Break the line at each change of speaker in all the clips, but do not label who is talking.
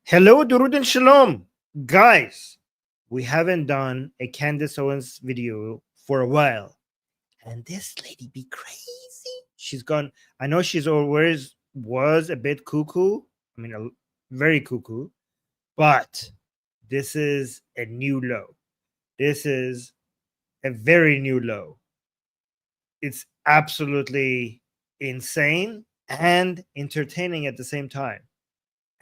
Hello, Durud and Shalom. Guys, we haven't done a Candace Owens video for a while. And this lady be crazy. She's gone. I know she's always was a bit cuckoo. I mean, very cuckoo. But this is a new low. This is a very new low. It's absolutely insane and entertaining at the same time.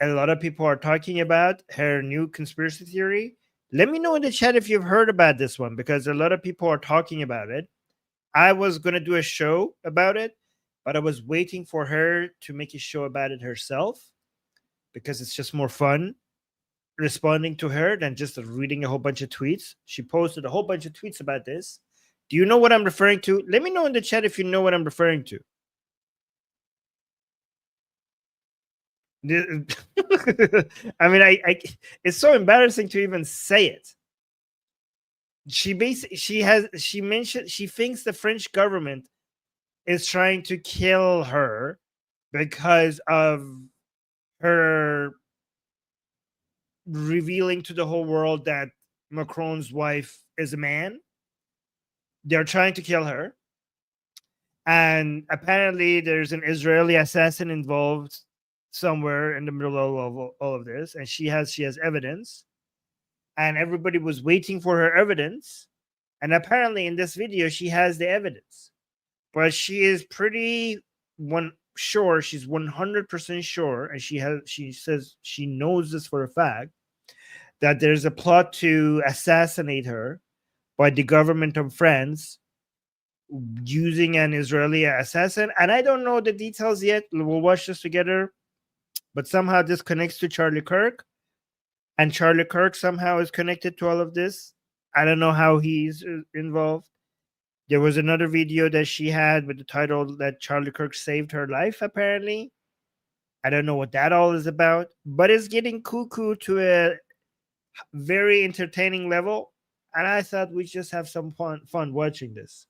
A lot of people are talking about her new conspiracy theory. Let me know in the chat if you've heard about this one, because a lot of people are talking about it. I was going to do a show about it, but I was waiting for her to make a show about it herself, because it's just more fun responding to her than just reading a whole bunch of tweets. She posted a whole bunch of tweets about this. Do you know what I'm referring to? Let me know in the chat if you know what I'm referring to. I mean, I it's so embarrassing to even say it. She mentioned she thinks the French government is trying to kill her because of her revealing to the whole world that Macron's wife is a man. They're trying to kill her, and apparently there's an Israeli assassin involved somewhere in the middle of all of this, and she has evidence, and everybody was waiting for her evidence, and apparently in this video she has the evidence, but she is pretty sure, she's 100% sure, and she says she knows this for a fact, that there's a plot to assassinate her by the government of France using an Israeli assassin. And I don't know the details yet. We'll watch this together. But somehow this connects to Charlie Kirk, and Charlie Kirk somehow is connected to all of this. I don't know how he's involved. There was another video that she had with the title that Charlie Kirk saved her life, apparently. I don't know what that all is about, but it's getting cuckoo to a very entertaining level. And I thought we'd just have some fun watching this.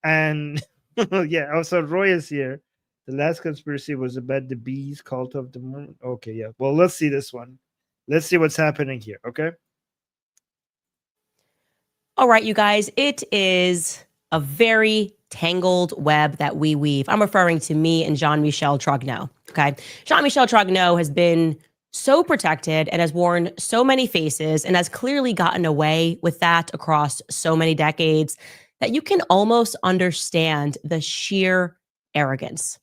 And yeah, also Roy is here. The last conspiracy was about the bees cult of the moon. Okay, yeah. Well, let's see this one. Let's see what's happening here, okay?
All right, you guys, it is a very tangled web that we weave. I'm referring to me and Jean-Michel Trogneau, okay? Jean-Michel Trogneau has been so protected and has worn so many faces and has clearly gotten away with that across so many decades that you can almost understand the sheer arrogance.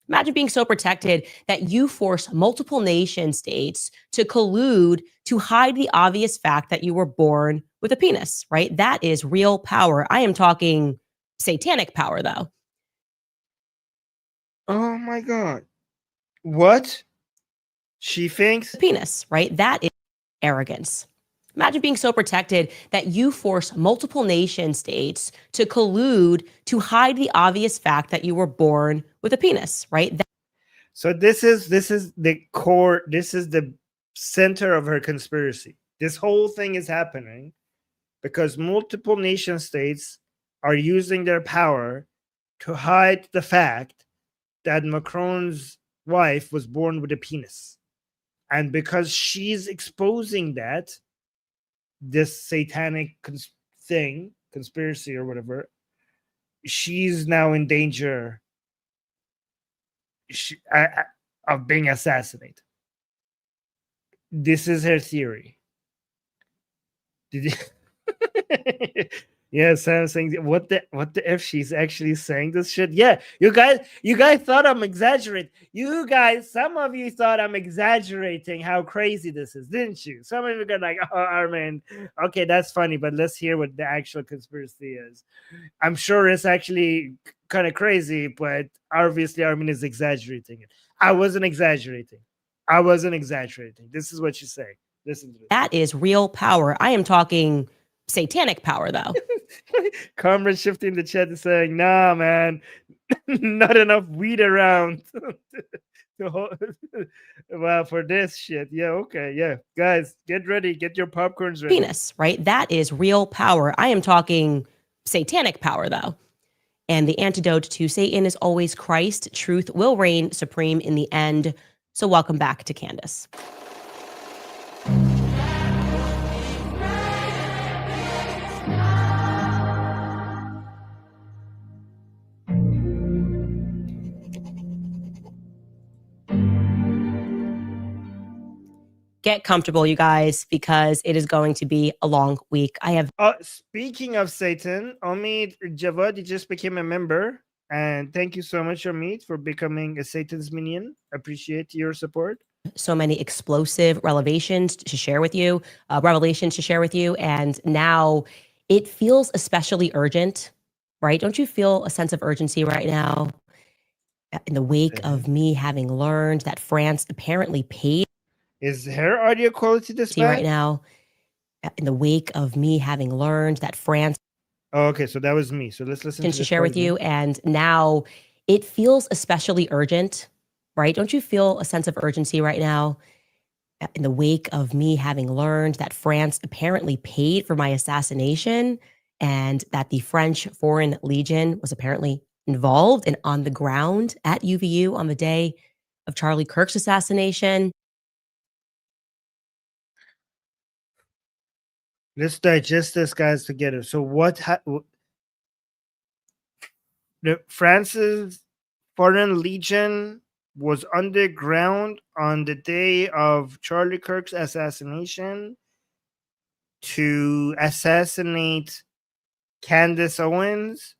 Imagine being so protected that you force multiple nation states to collude to hide the obvious fact that you were born with a penis, right? That is real power. I am talking satanic power, though.
Oh my God. What? She thinks?
Penis, right? That is arrogance. Imagine being so protected that you force multiple nation states to collude to hide the obvious fact that you were born with a penis, right?
So this is the core, this is the center of her conspiracy. This whole thing is happening because multiple nation states are using their power to hide the fact that Macron's wife was born with a penis. And because she's exposing that, this satanic conspiracy or whatever, she's now in danger of being assassinated. This is her theory. Did you? Yeah, Sam saying what the f, she's actually saying this shit. Yeah, you guys thought I'm exaggerating. Some of you thought I'm exaggerating how crazy this is, didn't you? Some of you got like, oh, Armin, okay, that's funny, but let's hear what the actual conspiracy is. I'm sure it's actually kind of crazy, but obviously Armin is exaggerating it. I wasn't exaggerating. This is what you say. Listen to this.
That is real power. I am talking satanic power, though.
Comrade shifting the chat and saying, nah, man, not enough weed around. Well, for this shit. Yeah, okay, yeah. Guys, get ready. Get your popcorns ready.
Penis, right? That is real power. I am talking satanic power, though. And the antidote to Satan is always Christ. Truth will reign supreme in the end. So welcome back to Candace. Get comfortable, you guys, because it is going to be a long week. I have
Speaking of Satan, Omid Javadi just became a member. And thank you so much, Omid, for becoming a Satan's minion. Appreciate your support.
so many explosive revelations to share with you, and now it feels especially urgent, right? Don't you feel a sense of urgency right now? In the wake of me having learned that France apparently paid
Is her audio quality this bad?
right now, in the wake of me having learned that France
Oh, okay, so that was me. So let's listen
to share with you, and now it feels especially urgent, right? Don't you feel a sense of urgency right now? In the wake of me having learned that France apparently paid for my assassination and that the French Foreign Legion was apparently involved and on the ground at UVU on the day of Charlie Kirk's assassination.
Let's digest this, guys, together. So the France's Foreign Legion was underground on the day of Charlie Kirk's assassination to assassinate Candace Owens,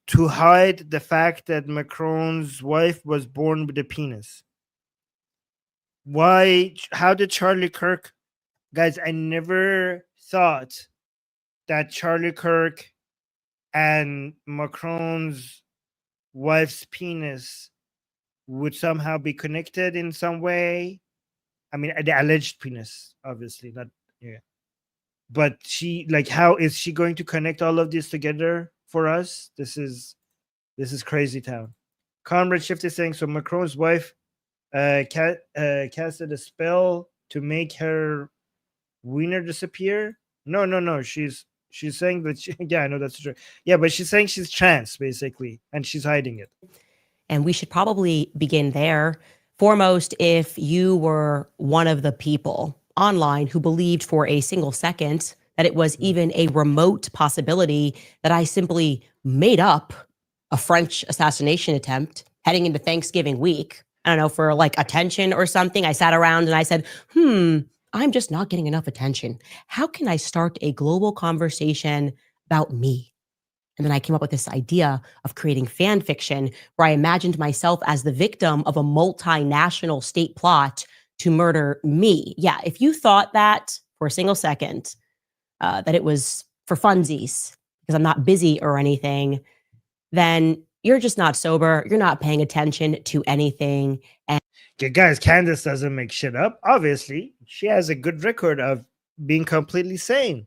to hide the fact that Macron's wife was born with a penis. Why? How did Charlie Kirk, guys? I never thought that Charlie Kirk and Macron's wife's penis would somehow be connected in some way. I mean, the alleged penis, obviously, not, yeah. But how is she going to connect all of this together for us? This is crazy town. Comrade Shift is saying, so Macron's wife casted a spell to make her wiener disappear. No. She's saying that yeah, I know that's true. Yeah, but she's saying she's trans, basically, and she's hiding it.
And we should probably begin there. Foremost, if you were one of the people online who believed for a single second that it was even a remote possibility that I simply made up a French assassination attempt heading into Thanksgiving week, I don't know, for like attention or something, I sat around and I said, I'm just not getting enough attention. How can I start a global conversation about me? And then I came up with this idea of creating fan fiction where I imagined myself as the victim of a multinational state plot to murder me. Yeah, if you thought that for a single second, that it was for funsies, because I'm not busy or anything, then you're just not sober. You're not paying attention to anything. And
yeah, guys, Candace doesn't make shit up. Obviously, she has a good record of being completely sane.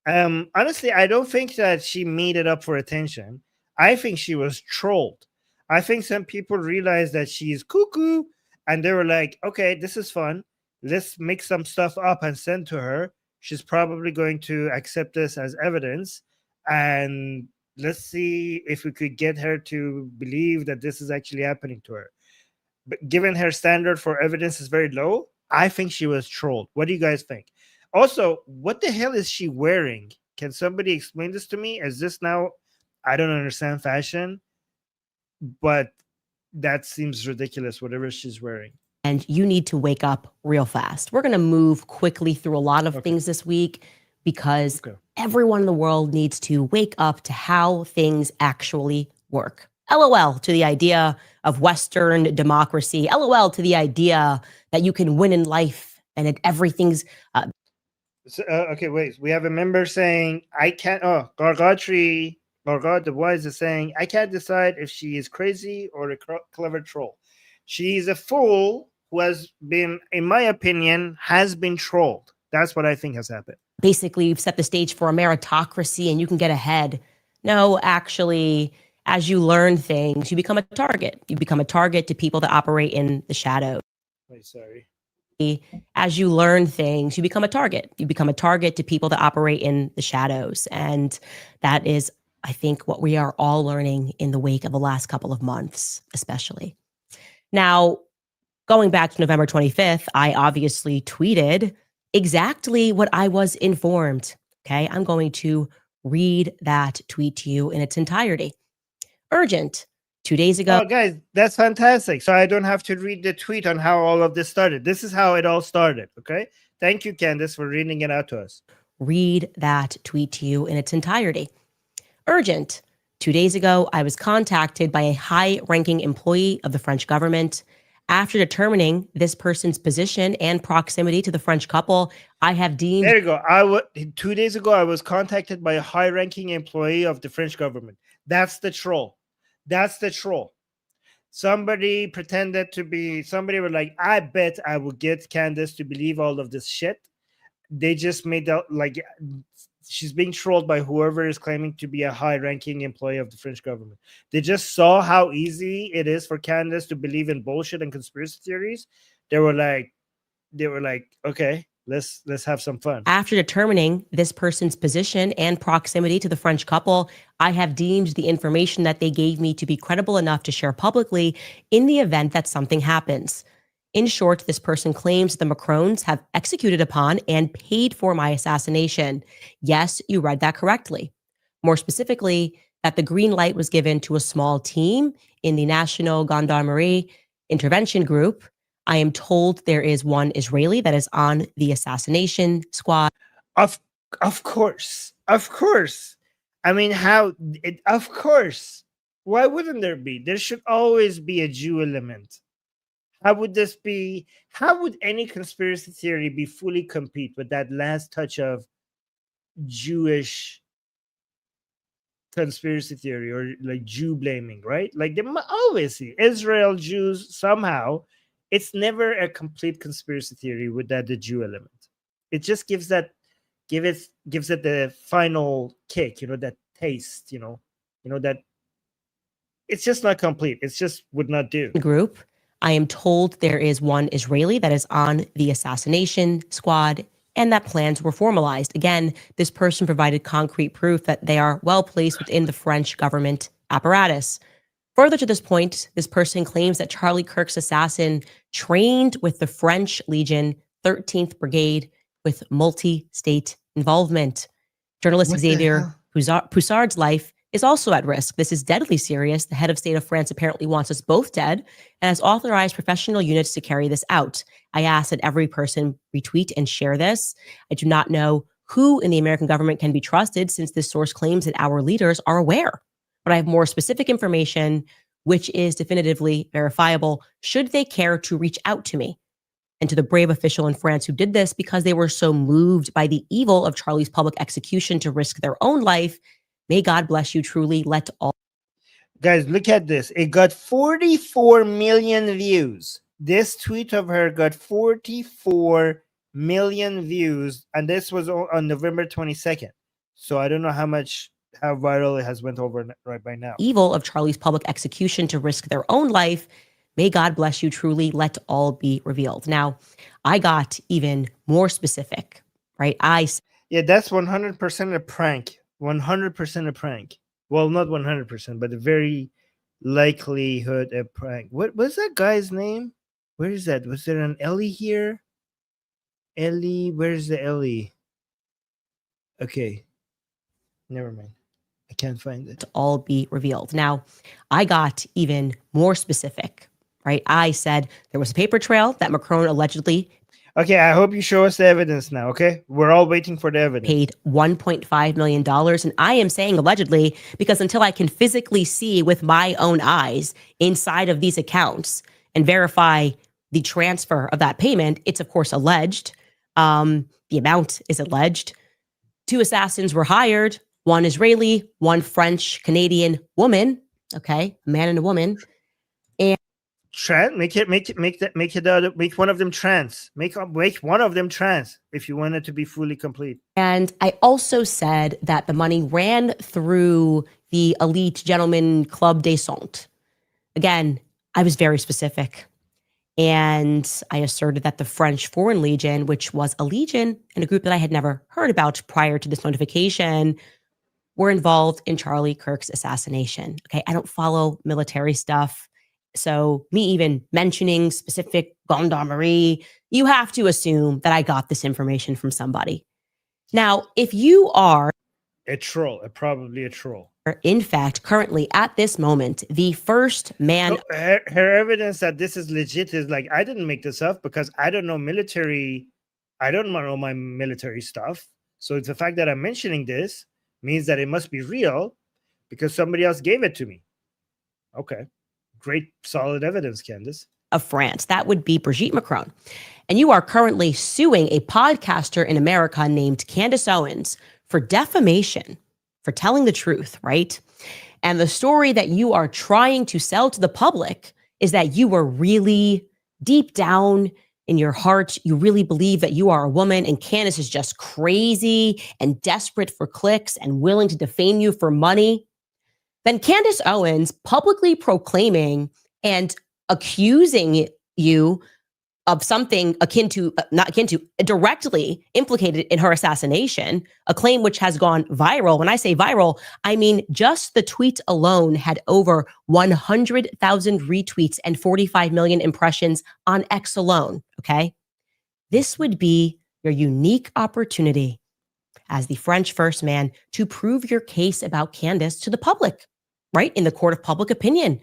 Honestly, I don't think that she made it up for attention. I think she was trolled. I think some people realized that she's cuckoo and they were like, okay, this is fun. Let's make some stuff up and send to her. She's probably going to accept this as evidence. And let's see if we could get her to believe that this is actually happening to her. But given her standard for evidence is very low, I think she was trolled. What do you guys think? Also, what the hell is she wearing? Can somebody explain this to me? Is this now, I don't understand fashion, but that seems ridiculous, whatever she's wearing.
And you need to wake up real fast. We're going to move quickly through a lot of things this week because everyone in the world needs to wake up to how things actually work. LOL to the idea of Western democracy. LOL to the idea that you can win in life and that everything's...
okay, wait. We have a member saying, I can't... Oh, Gargad the Wise is saying, I can't decide if she is crazy or a clever troll. She's a fool who has been, in my opinion, has been trolled. That's what I think has happened.
Basically, you've set the stage for a meritocracy and you can get ahead. No, actually, as you learn things, you become a target. You become a target to people that operate in the shadows.
Wait, sorry.
As you learn things, you become a target. You become a target to people that operate in the shadows. And that is, I think, what we are all learning in the wake of the last couple of months, especially. Now, going back to November 25th, I obviously tweeted exactly what I was informed. Okay, I'm going to read that tweet to you in its entirety. Urgent. 2 days ago.
Oh, guys, that's fantastic. So I don't have to read the tweet on how all of this started. This is how it all started. Okay. Thank you, Candace, for reading it out to us.
Read that tweet to you in its entirety. Urgent. 2 days ago, I was contacted by a high-ranking employee of the French government. After determining this person's position and proximity to the French couple, I have deemed...
There you go. 2 days ago, I was contacted by a high-ranking employee of the French government. That's the troll. That's the troll. Somebody pretended to be... Somebody were like, I bet I will get Candace to believe all of this shit. They just made out like she's being trolled by whoever is claiming to be a high-ranking employee of the French government. They just saw how easy it is for Candace to believe in bullshit and conspiracy theories. They were like, okay, let's have some fun.
After determining this person's position and proximity to the French couple, I have deemed the information that they gave me to be credible enough to share publicly in the event that something happens. In short, this person claims the Macrons have executed upon and paid for my assassination. Yes, you read that correctly. More specifically, that the green light was given to a small team in the National Gendarmerie Intervention Group. I am told there is one Israeli that is on the assassination squad.
Of course. I mean, of course. Why wouldn't there be? There should always be a Jew element. How would this be? How would any conspiracy theory be fully complete with that last touch of Jewish conspiracy theory or like Jew blaming, right? Like they always see Israel, Jews, somehow. It's never a complete conspiracy theory without the Jew element. It just gives it the final kick, that taste, that it's just not complete. It's just would not do.
Group. I am told there is one Israeli that is on the assassination squad and that plans were formalized. Again, this person provided concrete proof that they are well placed within the French government apparatus. Further to this point, this person claims that Charlie Kirk's assassin trained with the French Legion 13th Brigade with multi-state involvement. Journalist Xavier Poussard's life is also at risk. This is deadly serious. The head of state of France apparently wants us both dead and has authorized professional units to carry this out. I ask that every person retweet and share this. I do not know who in the American government can be trusted since this source claims that our leaders are aware. But I have more specific information, which is definitively verifiable, should they care to reach out to me. And to the brave official in France who did this because they were so moved by the evil of Charlie's public execution to risk their own life, may God bless you truly. Let all.
Guys, look at this. It got 44 million views. This tweet of her got 44 million views. And this was on November 22nd. So I don't know how viral it has went over right by now.
Evil of Charlie's public execution to risk their own life. May God bless you truly. Let all be revealed. Now, I got even more specific, right?
Yeah, that's 100% a prank. 100% a prank. Well, not 100%, but a very likelihood a prank. What was that guy's name? Where is that? Was there an Ellie here? Ellie, where's the Ellie? Okay, never mind. I can't find it.
To all be revealed. Now, I got even more specific, right? I said there was a paper trail that Macron allegedly...
Okay, I hope you show us the evidence now, okay? We're all waiting for the evidence.
Paid $1.5 million. And I am saying allegedly because until I can physically see with my own eyes inside of these accounts and verify the transfer of that payment, it's of course alleged. The amount is alleged. 2 assassins were hired, 1 Israeli, 1 French Canadian woman, okay? A man and a woman. And
make one of them trans. Make one of them trans if you want it to be fully complete.
And I also said that the money ran through the Elite Gentlemen Club des Saints. Again, I was very specific. And I asserted that the French Foreign Legion, which was a legion and a group that I had never heard about prior to this notification, were involved in Charlie Kirk's assassination. Okay, I don't follow military stuff. So me even mentioning specific gendarmerie, you have to assume that I got this information from somebody. Now, if you are
a troll, probably a troll.
in fact, currently at this moment, the first man.
So her evidence that this is legit is like, I didn't make this up because I don't know military. I don't know my military stuff. So it's the fact that I'm mentioning this means that it must be real because somebody else gave it to me. Okay. Great, solid evidence, Candace.
Of France. That would be Brigitte Macron. And you are currently suing a podcaster in America named Candace Owens for defamation, for telling the truth, right? And the story that you are trying to sell to the public is that you were really deep down in your heart, you really believe that you are a woman and Candace is just crazy and desperate for clicks and willing to defame you for money. Then Candace Owens publicly proclaiming and accusing you of something directly implicated in her assassination, a claim which has gone viral. When I say viral, I mean just the tweet alone had over 100,000 retweets and 45 million impressions on X alone, okay? This would be your unique opportunity as the French first man to prove your case about Candace to the public, right? In the court of public opinion.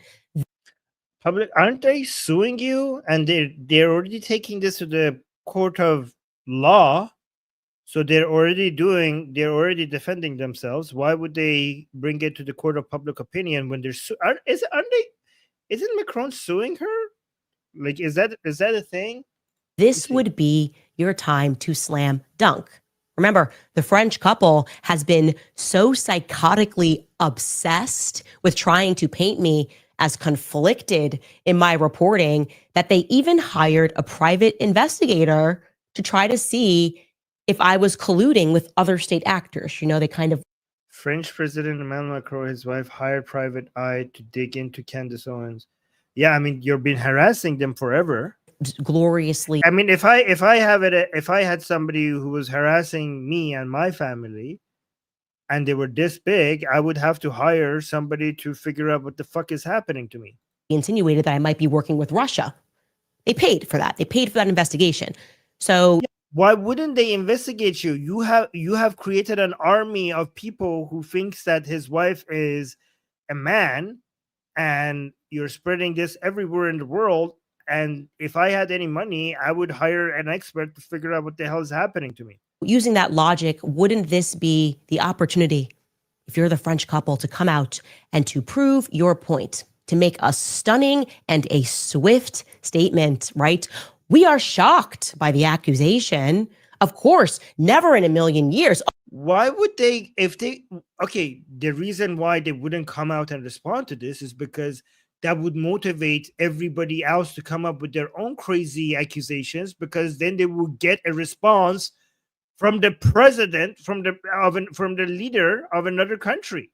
Public, aren't they suing you? And they're already taking this to the court of law. So they're already defending themselves. Why would they bring it to the court of public opinion when they're isn't Macron suing her? Like, is that a thing?
This would be your time to slam dunk. Remember, the French couple has been so psychotically obsessed with trying to paint me as conflicted in my reporting that they even hired a private investigator to try to see if I was colluding with other state actors. You know, they kind of.
French President Emmanuel Macron, his wife, hired private eye to dig into Candace Owens. Yeah, I mean, you've been harassing them forever.
Gloriously.
I mean, if I had somebody who was harassing me and my family, and they were this big, I would have to hire somebody to figure out what the fuck is happening to me.
Insinuated that I might be working with Russia. They paid for that. They paid for that investigation. So
why wouldn't they investigate you? You have created an army of people who thinks that his wife is a man, and you're spreading this everywhere in the world. And if I had any money, I would hire an expert to figure out what the hell is happening to me.
Using that logic, wouldn't this be the opportunity, if you're the French couple, to come out and to prove your point, to make a stunning and a swift statement, right? We are shocked by the accusation. Of course, never in a million years.
Why would they, the reason why they wouldn't come out and respond to this is because that would motivate everybody else to come up with their own crazy accusations, because then they will get a response from the president, from the leader of another country,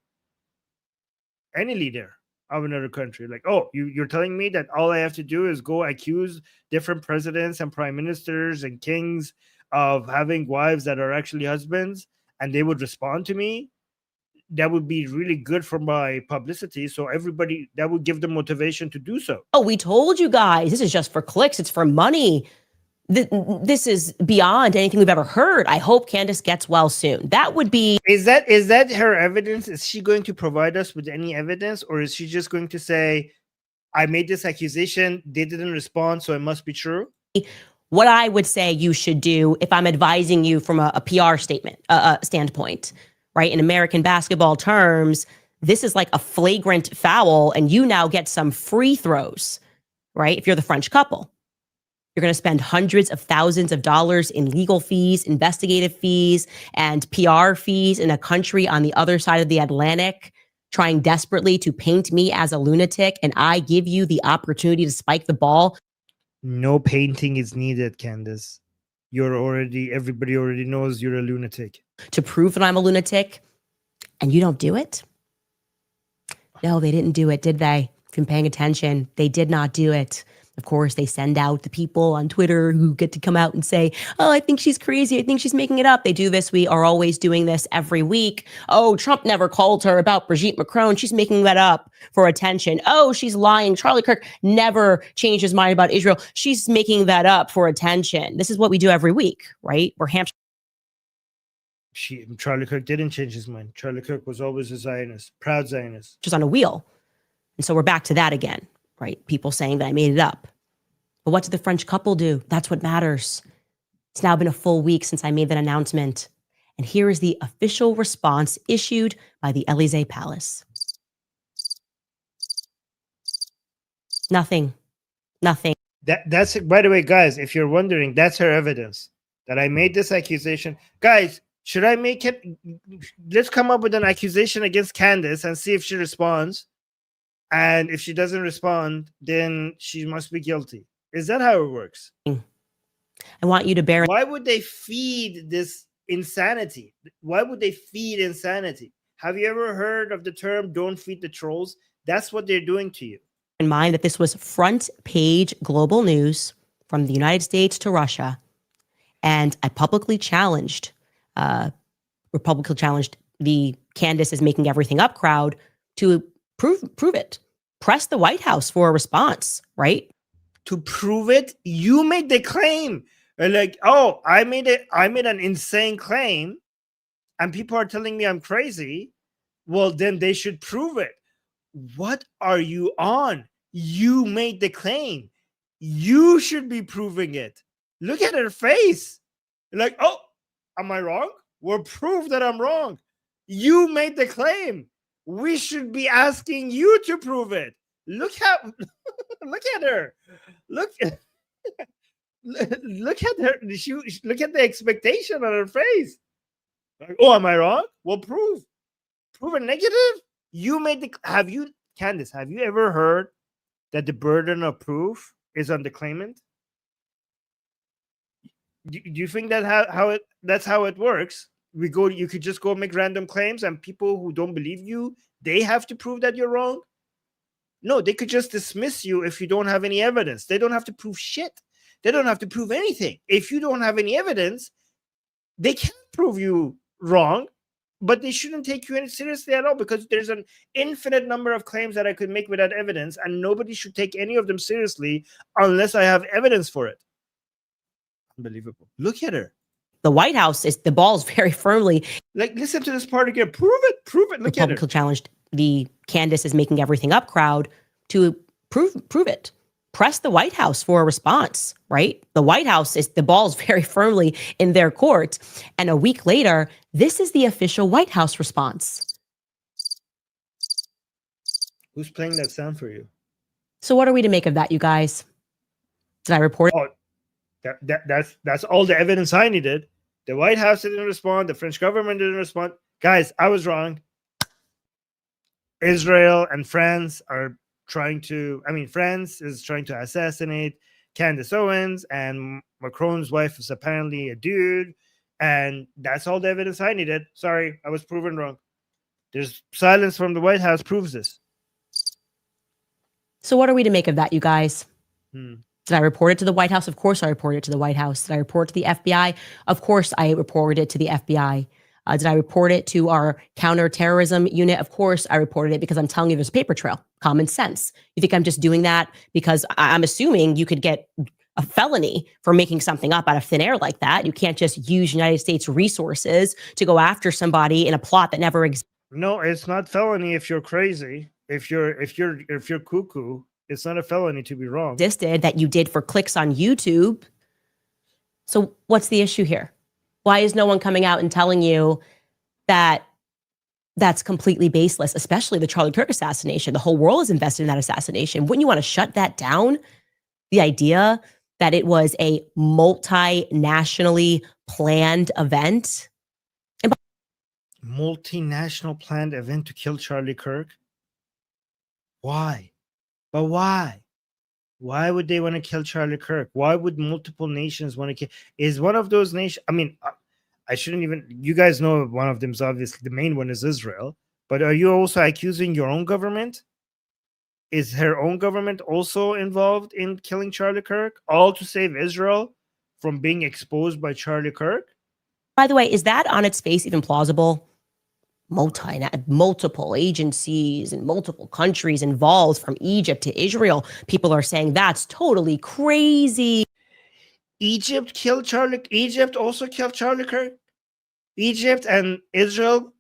any leader of another country. Like, oh, you're telling me that all I have to do is go accuse different presidents and prime ministers and kings of having wives that are actually husbands, and they would respond to me? That would be really good for my publicity. So everybody, that would give them motivation to do so.
Oh, we told you guys, this is just for clicks. It's for money. This is beyond anything we've ever heard. I hope Candace gets well soon. That would be.
Is that her evidence? Is she going to provide us with any evidence, or is she just going to say, I made this accusation, they didn't respond, so it must be true?
What I would say you should do, if I'm advising you from a PR standpoint, right? In American basketball terms, this is like a flagrant foul, and you now get some free throws, right? If you're the French couple. You're going to spend hundreds of thousands of dollars in legal fees, investigative fees, and PR fees in a country on the other side of the Atlantic, trying desperately to paint me as a lunatic, and I give you the opportunity to spike the ball.
No painting is needed, Candace. Everybody already knows you're a lunatic.
To prove that I'm a lunatic, and you don't do it? No, they didn't do it, did they? If you're paying attention, they did not do it. Of course, they send out the people on Twitter who get to come out and say, oh, I think she's crazy. I think she's making it up. They do this. We are always doing this every week. Oh, Trump never called her about Brigitte Macron. She's making that up for attention. Oh, she's lying. Charlie Kirk never changed his mind about Israel. She's making that up for attention. This is what we do every week, right? We're hamstring
Charlie Kirk didn't change his mind. Charlie Kirk was always a Zionist, proud Zionist.
Just on a wheel. And so we're back to that again, right? People saying that I made it up. But what did the French couple do? That's what matters. It's now been a full week since I made that announcement. And here is the official response issued by the Élysée Palace. Nothing. Nothing.
That's it. By the way, guys, if you're wondering, that's her evidence that I made this accusation. Guys, should I make it? Let's come up with an accusation against Candace and see if she responds. And if she doesn't respond, then she must be guilty. Is that how it works?
I want you to bear.
Why would they feed this insanity? Why would they feed insanity? Have you ever heard of the term "don't feed the trolls"? That's what they're doing to you.
In mind that this was front page global news from the United States to Russia. And I publicly challenged the Candace is making everything up crowd to prove it. Press the White House for a response, right?
To prove it, you made the claim. Like, oh, I made an insane claim, and people are telling me I'm crazy. Well, then they should prove it. What are you on? You made the claim. You should be proving it. Look at her face. Like, oh, am I wrong? Well, prove that I'm wrong. You made the claim. We should be asking you to prove it. Look at her. Look at her. Look at the expectation on her face. Like, oh, am I wrong? Well, prove a negative. You made the. Candace, have you ever heard that the burden of proof is on the claimant? Do you think that that's how it works? You could just go make random claims, and people who don't believe you, they have to prove that you're wrong. No, they could just dismiss you if you don't have any evidence. They don't have to prove shit. They don't have to prove anything. If you don't have any evidence, they can't prove you wrong. But they shouldn't take you seriously at all, because there's an infinite number of claims that I could make without evidence, and nobody should take any of them seriously unless I have evidence for it. Unbelievable. Look at her.
The White House is the ball's very firmly.
Like, listen to this part again. Prove it. Look at her.
Publicly challenged the Candace is making everything up crowd to prove it. Press the White House for a response, right? The White House is the ball's very firmly in their court. And a week later, this is the official White House response.
Who's playing that sound for you?
So what are we to make of that, you guys? Did I report?
Oh, that's all the evidence I needed. The White House didn't respond. The French government didn't respond. Guys, I was wrong. Israel and France are France is trying to assassinate Candace Owens, and Macron's wife is apparently a dude, and that's all the evidence I needed. Sorry, I was proven wrong. There's silence from the White House proves this.
So what are we to make of that, you guys? Did I report it to the White House? Of course I reported it to the White House. Did I report it to the FBI? Of course I reported it to the FBI. Did I report it to our counterterrorism unit? Of course I reported it, because I'm telling you there's a paper trail. Common sense. You think I'm just doing that because I'm assuming you could get a felony for making something up out of thin air like that? You can't just use United States resources to go after somebody in a plot that never exists.
No, it's not felony if you're crazy. If you're cuckoo, it's not a felony to be wrong.
That you did for clicks on YouTube. So what's the issue here? Why is no one coming out and telling you that that's completely baseless, especially the Charlie Kirk assassination? The whole world is invested in that assassination. Wouldn't you want to shut that down? The idea that it was a multinationally planned event.
Multinational planned event to kill Charlie Kirk? Why? But why? Why would they want to kill Charlie Kirk? Why would multiple nations want to kill? Is one of those nations? I mean, I shouldn't even. You guys know one of them is obviously the main one is Israel. But are you also accusing your own government? Is her own government also involved in killing Charlie Kirk? All to save Israel from being exposed by Charlie Kirk?
By the way, is that on its face even plausible? Multiple agencies and multiple countries involved, from Egypt to Israel. People are saying that's totally crazy.
Egypt also killed Charlie Kirk? Egypt and Israel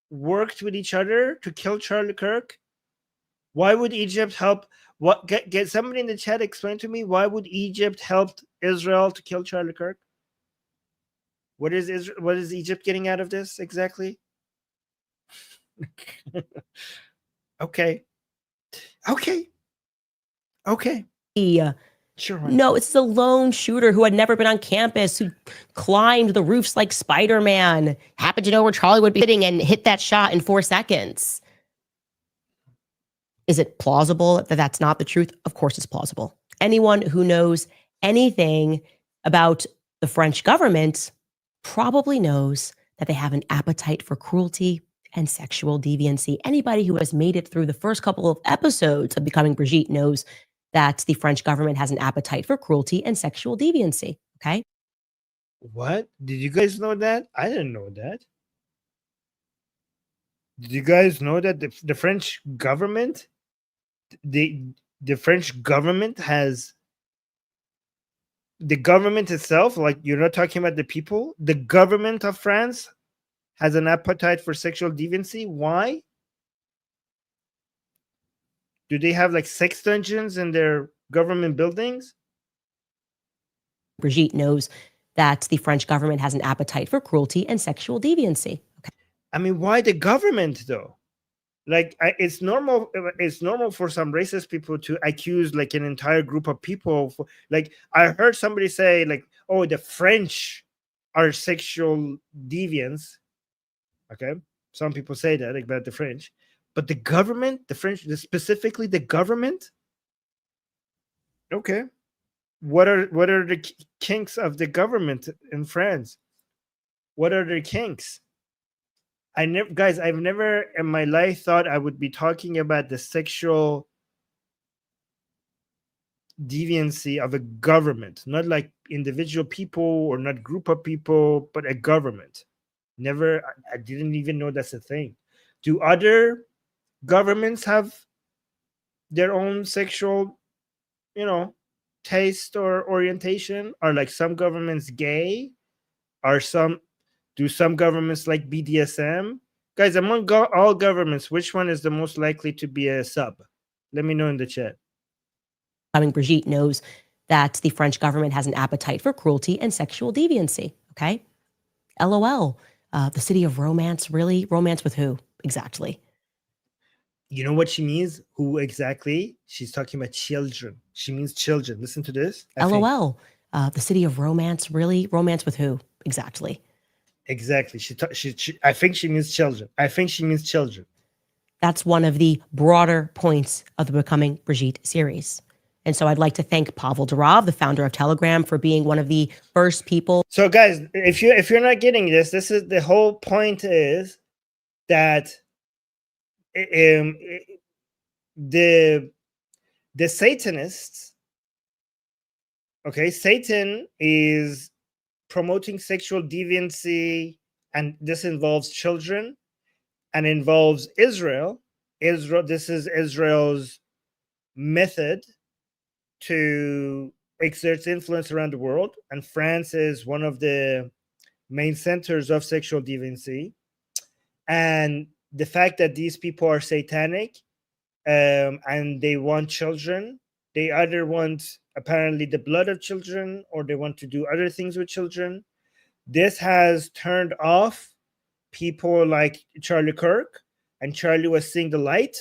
worked with each other to kill Charlie Kirk? Why would Egypt help? What get somebody in the chat explain to me why would Egypt help Israel to kill Charlie Kirk? What is Israel, what is Egypt getting out of this exactly? Okay. Sure.
No, it's the lone shooter who had never been on campus, who climbed the roofs like Spider-Man, happened to know where Charlie would be sitting and hit that shot in 4 seconds. Is it plausible that that's not the truth? Of course it's plausible. Anyone who knows anything about the French government probably knows that they have an appetite for cruelty and sexual deviancy. Anybody who has made it through the first couple of episodes of Becoming Brigitte knows that the French government has an appetite for cruelty and sexual deviancy. Okay.
What? Did you guys know that? I didn't know that. Did you guys know that the French government, the French government has, the government itself, like you're not talking about the people, the government of France has an appetite for sexual deviancy? Why? Do they have like sex dungeons in their government buildings?
Brigitte knows that the French government has an appetite for cruelty and sexual deviancy. Okay.
I mean, why the government though? Like, it's normal. It's normal for some racist people to accuse like an entire group of people. For, like, I heard somebody say, like, "Oh, the French are sexual deviants." Okay, some people say that about the French, but the government, the French, specifically the government. Okay, what are the kinks of the government in France? What are their kinks? I've never in my life thought I would be talking about the sexual deviancy of a government, not like individual people or not group of people, but a government. Never, I didn't even know that's a thing. Do other governments have their own sexual, taste or orientation? Are like some governments gay? Do some governments like BDSM? Guys, among all governments, which one is the most likely to be a sub? Let me know in the chat.
Brigitte knows that the French government has an appetite for cruelty and sexual deviancy. Okay. LOL. The city of romance, really? Romance with who? Exactly.
You know what she means? Who exactly? She's talking about children. She means children. Listen to this.
LOL. The city of romance, really? Romance with who? Exactly.
Exactly. I think she means children.
That's one of the broader points of the Becoming Brigitte series. And so I'd like to thank Pavel Durov, the founder of Telegram, for being one of the first people.
So guys, if you're not getting this is the whole point, is that the Satanists, okay, Satan is promoting sexual deviancy, and this involves children and involves Israel. This is Israel's method to exert influence around the world, and France is one of the main centers of sexual deviancy. And the fact that these people are satanic, and they want children, they either want apparently the blood of children or they want to do other things with children. This has turned off people like Charlie Kirk, and Charlie was seeing the light,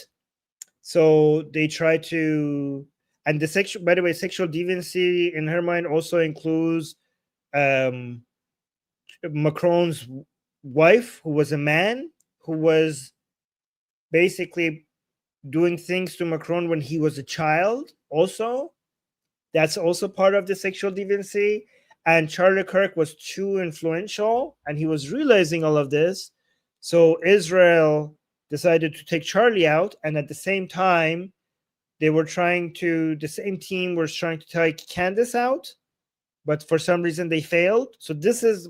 so they try to. And the sexual, by the way, sexual deviancy in her mind also includes Macron's wife, who was a man, who was basically doing things to Macron when he was a child. Also, that's also part of the sexual deviancy. And Charlie Kirk was too influential, and he was realizing all of this. So Israel decided to take Charlie out, and at the same time, the same team was trying to take Candace out, but for some reason they failed. So this is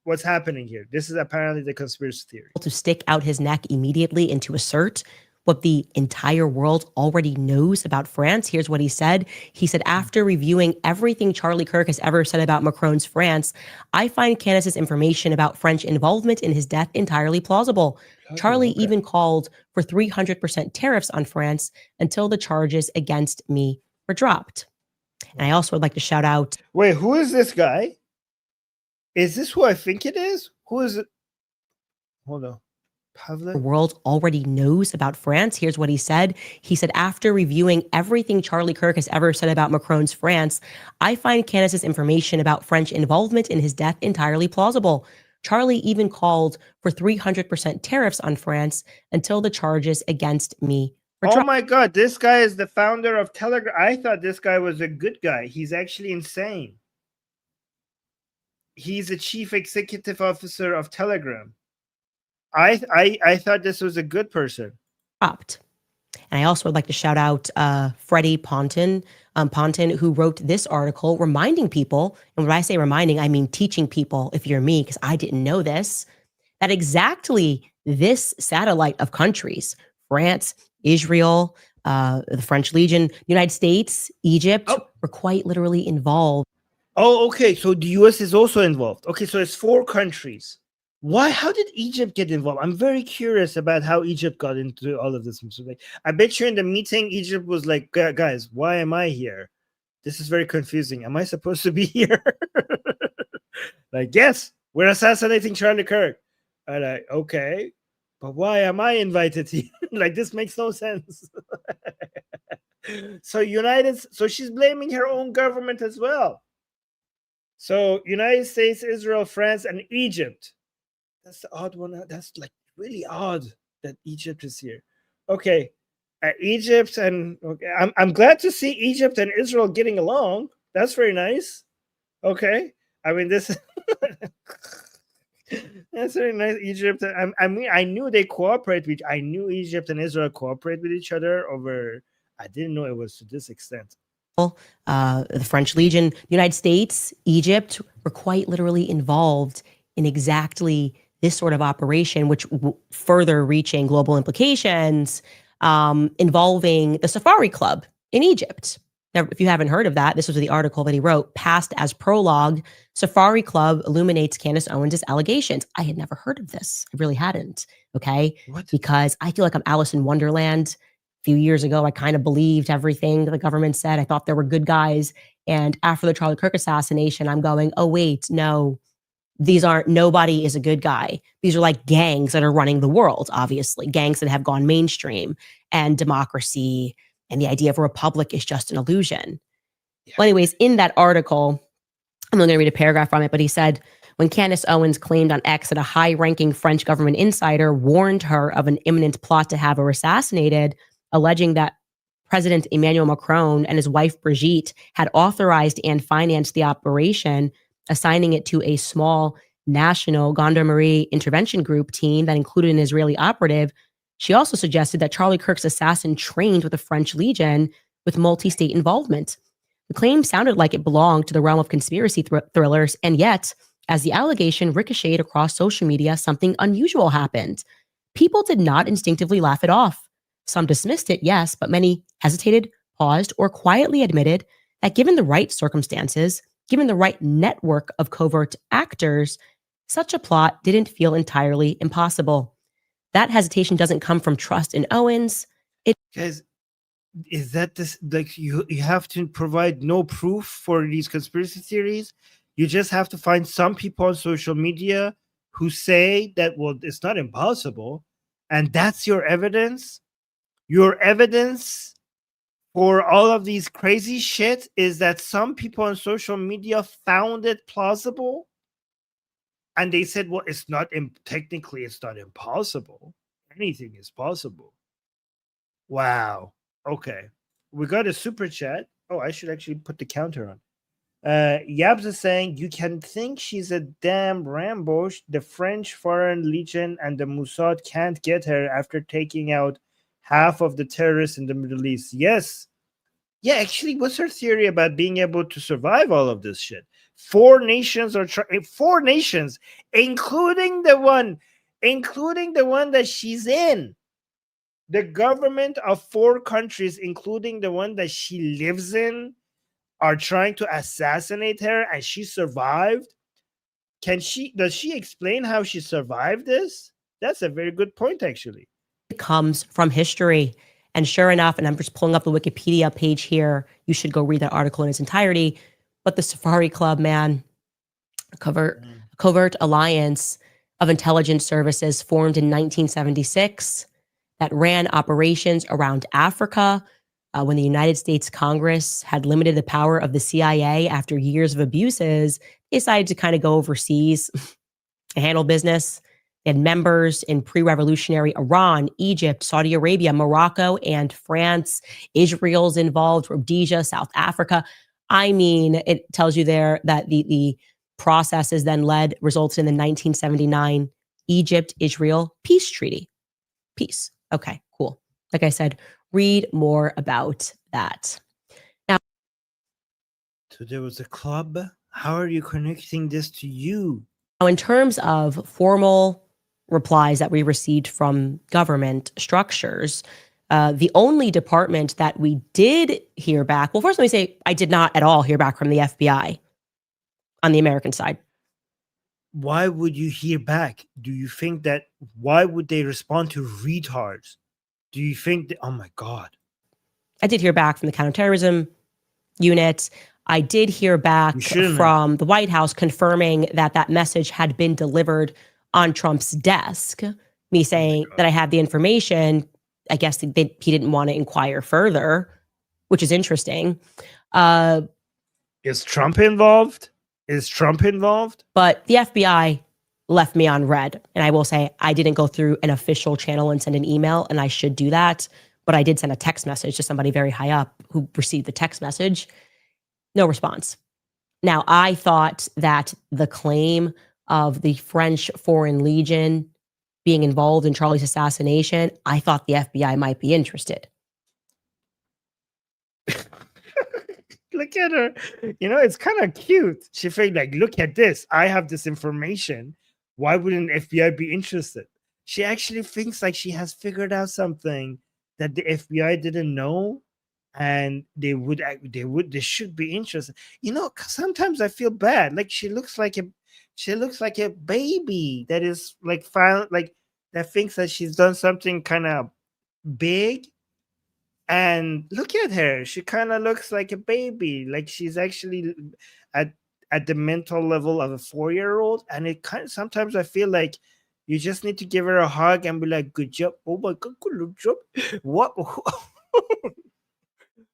what's happening here. This is apparently the conspiracy theory.
To stick out his neck immediately and to assert what the entire world already knows about France. Here's what he said. He said, after reviewing everything Charlie Kirk has ever said about Macron's France, I find Candace's information about French involvement in his death entirely plausible. Charlie even called for 300% tariffs on France until the charges against me were dropped. And I also would like to shout out.
Wait, who is this guy? Is this who I think it is? Who is it? Hold on.
The world already knows about France. Here's what he said. He said, after reviewing everything Charlie Kirk has ever said about Macron's France, I find Candace's information about French involvement in his death entirely plausible. Charlie even called for 300% tariffs on France until the charges against me were dropped.
Oh my God, this guy is the founder of Telegram. I thought this guy was a good guy. He's actually insane. He's the chief executive officer of Telegram. I thought this was a good person.
And I also would like to shout out Freddie Ponton, who wrote this article reminding people, and when I say reminding, I mean teaching people, if you're me, because I didn't know this, that exactly this satellite of countries, France, Israel, the French Legion, United States, Egypt, were quite literally involved.
Oh, okay. So the US is also involved. Okay, so it's 4 countries. Why? How did Egypt get involved? I'm very curious about how Egypt got into all of this. I bet you in the meeting, Egypt was like, guys, why am I here? This is very confusing. Am I supposed to be here? Like, yes, we're assassinating Charlie Kirk. I'm like, okay, but why am I invited here? Like, this makes no sense. So she's blaming her own government as well. So United States, Israel, France, and Egypt. That's the odd one. That's like really odd that Egypt is here. Okay, Egypt and okay, I'm glad to see Egypt and Israel getting along. That's very nice. Okay, I mean this. That's very nice. Egypt. I mean, I knew they cooperate with. I knew Egypt and Israel cooperate with each other over. I didn't know it was to this extent.
The French Legion, United States, Egypt were quite literally involved in exactly this sort of operation, which further reaching global implications, involving the Safari Club in Egypt. Now, if you haven't heard of that, this was the article that he wrote, passed as prologue. Safari Club illuminates Candace Owens' allegations. I had never heard of this. I really hadn't. Okay.
What?
Because I feel like I'm Alice in Wonderland. A few years ago, I kind of believed everything the government said. I thought there were good guys. And after the Charlie Kirk assassination, I'm going, oh, wait, no. Nobody is a good guy. These are like gangs that are running the world, obviously, gangs that have gone mainstream, and democracy and the idea of a republic is just an illusion. Yeah. Well, anyways, in that article, I'm only going to read a paragraph from it, but he said, when Candace Owens claimed on X that a high-ranking French government insider warned her of an imminent plot to have her assassinated, alleging that President Emmanuel Macron and his wife Brigitte had authorized and financed the operation, assigning it to a small national gendarmerie intervention group team that included an Israeli operative. She also suggested that Charlie Kirk's assassin trained with the French Legion with multi-state involvement. The claim sounded like it belonged to the realm of conspiracy thrillers, and yet, as the allegation ricocheted across social media, something unusual happened. People did not instinctively laugh it off. Some dismissed it, yes, but many hesitated, paused, or quietly admitted that given the right circumstances, given the right network of covert actors, such a plot didn't feel entirely impossible. That hesitation doesn't come from trust in Owens.
Guys, is that this, like, you have to provide no proof for these conspiracy theories? You just have to find some people on social media who say that, well, it's not impossible, and that's your evidence? Your evidence for all of these crazy shit is that some people on social media found it plausible, and they said, well, it's not technically it's not impossible. Anything is possible. Wow. Okay, we got a super chat. Oh, I should actually put the counter on. Yabs is saying, you can think she's a damn Rambo. The French Foreign Legion and the Mossad can't get her after taking out half of the terrorists in the Middle East. Yes. Yeah, actually, what's her theory about being able to survive all of this shit? 4 nations are 4 nations, including the one that she's in. The government of 4 countries, including the one that she lives in, are trying to assassinate her, and she survived. Does she explain how she survived this? That's a very good point, actually.
It comes from history. And sure enough, and I'm just pulling up the Wikipedia page here. You should go read that article in its entirety. But the Safari Club, man, a covert alliance of intelligence services formed in 1976 that ran operations around Africa when the United States Congress had limited the power of the CIA after years of abuses. They decided to kind of go overseas and handle business. They had members in pre-revolutionary Iran, Egypt, Saudi Arabia, Morocco, and France. Israel's involved, Rhodesia, South Africa. I mean, it tells you there that the processes then resulted in the 1979 Egypt-Israel peace treaty. Peace. Okay, cool. Like I said, read more about that. Now,
so there was a club. How are you connecting this to you?
Now, in terms of formal replies that we received from government structures, the only department that we did hear back, well, first let me say I did not at all hear back from the FBI on the American side.
Why would you hear back? Do you think that, why would they respond to retards? Do you think that, oh my God.
I did hear back from the counterterrorism unit. I did hear back from the White House confirming that that message had been delivered on Trump's desk, me saying that I had the information. I guess he didn't want to inquire further, which is interesting.
Is Trump involved? But
the FBI left me on red. And I will say I didn't go through an official channel and send an email, and I should do that. But I did send a text message to somebody very high up who received the text message. No response. Now, I thought that the claim of the French Foreign Legion being involved in Charlie's assassination, I thought the FBI might be interested.
Look at her. You know, it's kind of cute. She felt like, look at this. I have this information. Why wouldn't FBI be interested? She actually thinks like she has figured out something that the FBI didn't know, and they should be interested. You know, sometimes I feel bad. Like she looks like a baby that is like that thinks that she's done something kind of big. And look at her. She kind of looks like a baby. Like she's actually at the mental level of a 4-year-old. And it kind of, sometimes I feel like you just need to give her a hug and be like, good job. Oh my God, good job. What?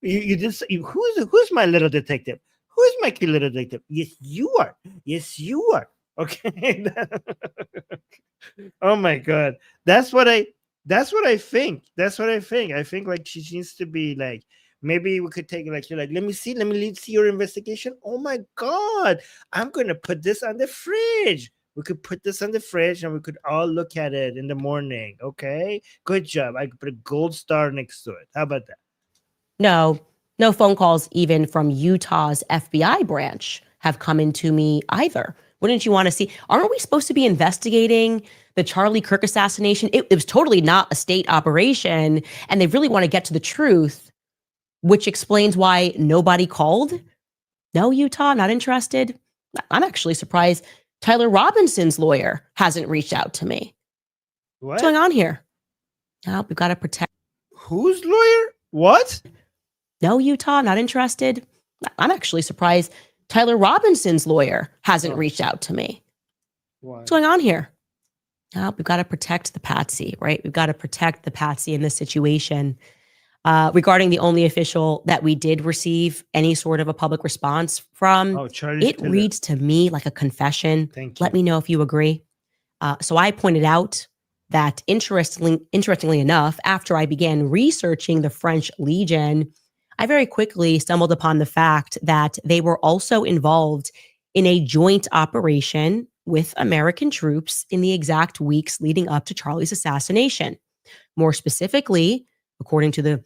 you just, who's my little detective? Who's my cute little detective? Yes, you are. Yes, you are. Okay. Oh my God. That's what I think. I think like she needs to be like, maybe we could take like, you're like, let me see your investigation. Oh my God, I'm gonna put this on the fridge. We could put this on the fridge and we could all look at it in the morning. Okay, good job. I could put a gold star next to it. How about that?
No phone calls even from Utah's FBI branch have come into me either. Wouldn't you want to see? Aren't we supposed to be investigating the Charlie Kirk assassination? It was totally not a state operation, and they really want to get to the truth, which explains why nobody called. No, Utah, not interested. I'm actually surprised Tyler Robinson's lawyer hasn't reached out to me. What's going on here? No, we've got to protect.
Whose lawyer? What?
No, Utah, not interested. I'm actually surprised Tyler Robinson's lawyer hasn't reached out to me. What's going on here? No, we've got to protect the patsy, right? We've got to protect the patsy in this situation. Regarding the only official that we did receive any sort of a public response from, it reads to me like a confession. Let me know if you agree. So I pointed out that interestingly enough, after I began researching the French Legion, I very quickly stumbled upon the fact that they were also involved in a joint operation with American troops in the exact weeks leading up to Charlie's assassination. More specifically, according to the,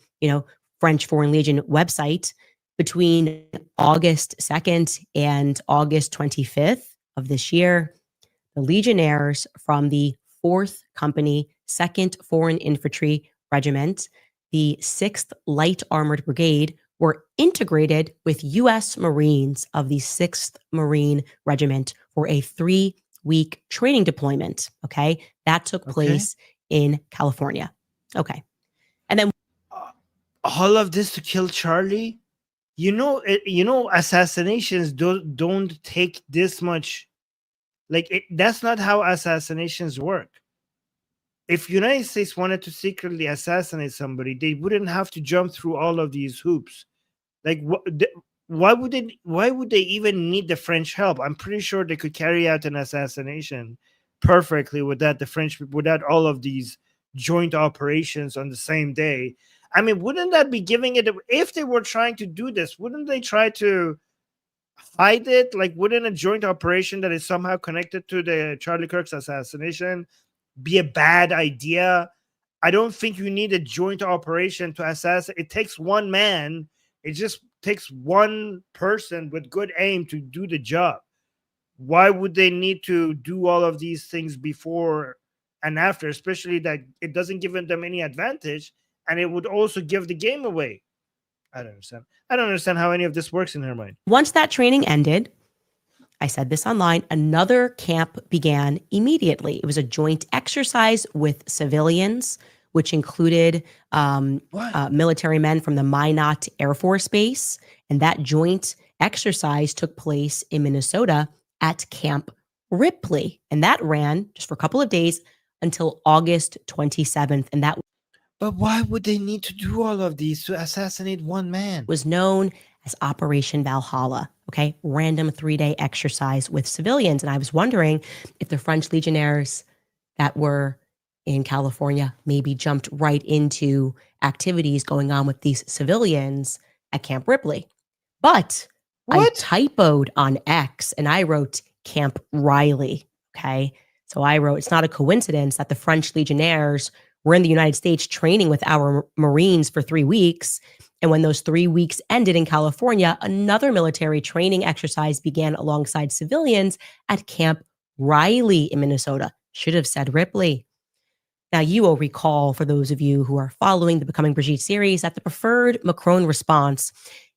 French Foreign Legion website, between August 2nd and August 25th of this year, the Legionnaires from the 4th Company, 2nd Foreign Infantry Regiment, the 6th Light Armored Brigade, were integrated with U.S. Marines of the 6th Marine Regiment for a 3-week training deployment. Okay. That took place in California. Okay. And then
all of this to kill Charlie? Assassinations don't take this much. That's not how assassinations work. If United States wanted to secretly assassinate somebody, they wouldn't have to jump through all of these hoops. Why would they even need the French help? I'm pretty sure they could carry out an assassination perfectly without all of these joint operations on the same day. I mean, wouldn't that be giving it, if they were trying to do this, wouldn't they try to hide it? Like, wouldn't a joint operation that is somehow connected to the Charlie Kirk's assassination be a bad idea? I don't think you need a joint operation to assassinate. It takes one man. It just takes one person with good aim to do the job. Why would they need to do all of these things before and after, especially that it doesn't give them any advantage, and it would also give the game away? I don't understand how any of this works in her mind.
Once that training ended, I said this online, another camp began immediately. It was a joint exercise with civilians, which included military men from the Minot Air Force Base. And that joint exercise took place in Minnesota at Camp Ripley. And that ran just for a couple of days until August 27th. And that
But why would they need to do all of these to assassinate one man?
Was known as Operation Valhalla. Okay, random 3-day exercise with civilians. And I was wondering if the French legionnaires that were in California maybe jumped right into activities going on with these civilians at Camp Ripley. But I typoed on X and I wrote Camp Riley. Okay, so I wrote, it's not a coincidence that the French legionnaires were in the United States training with our Marines for 3 weeks. And when those 3 weeks ended in California, another military training exercise began alongside civilians at Camp Riley in Minnesota. Should have said Ripley. Now, you will recall, for those of you who are following the Becoming Brigitte series, that the preferred Macron response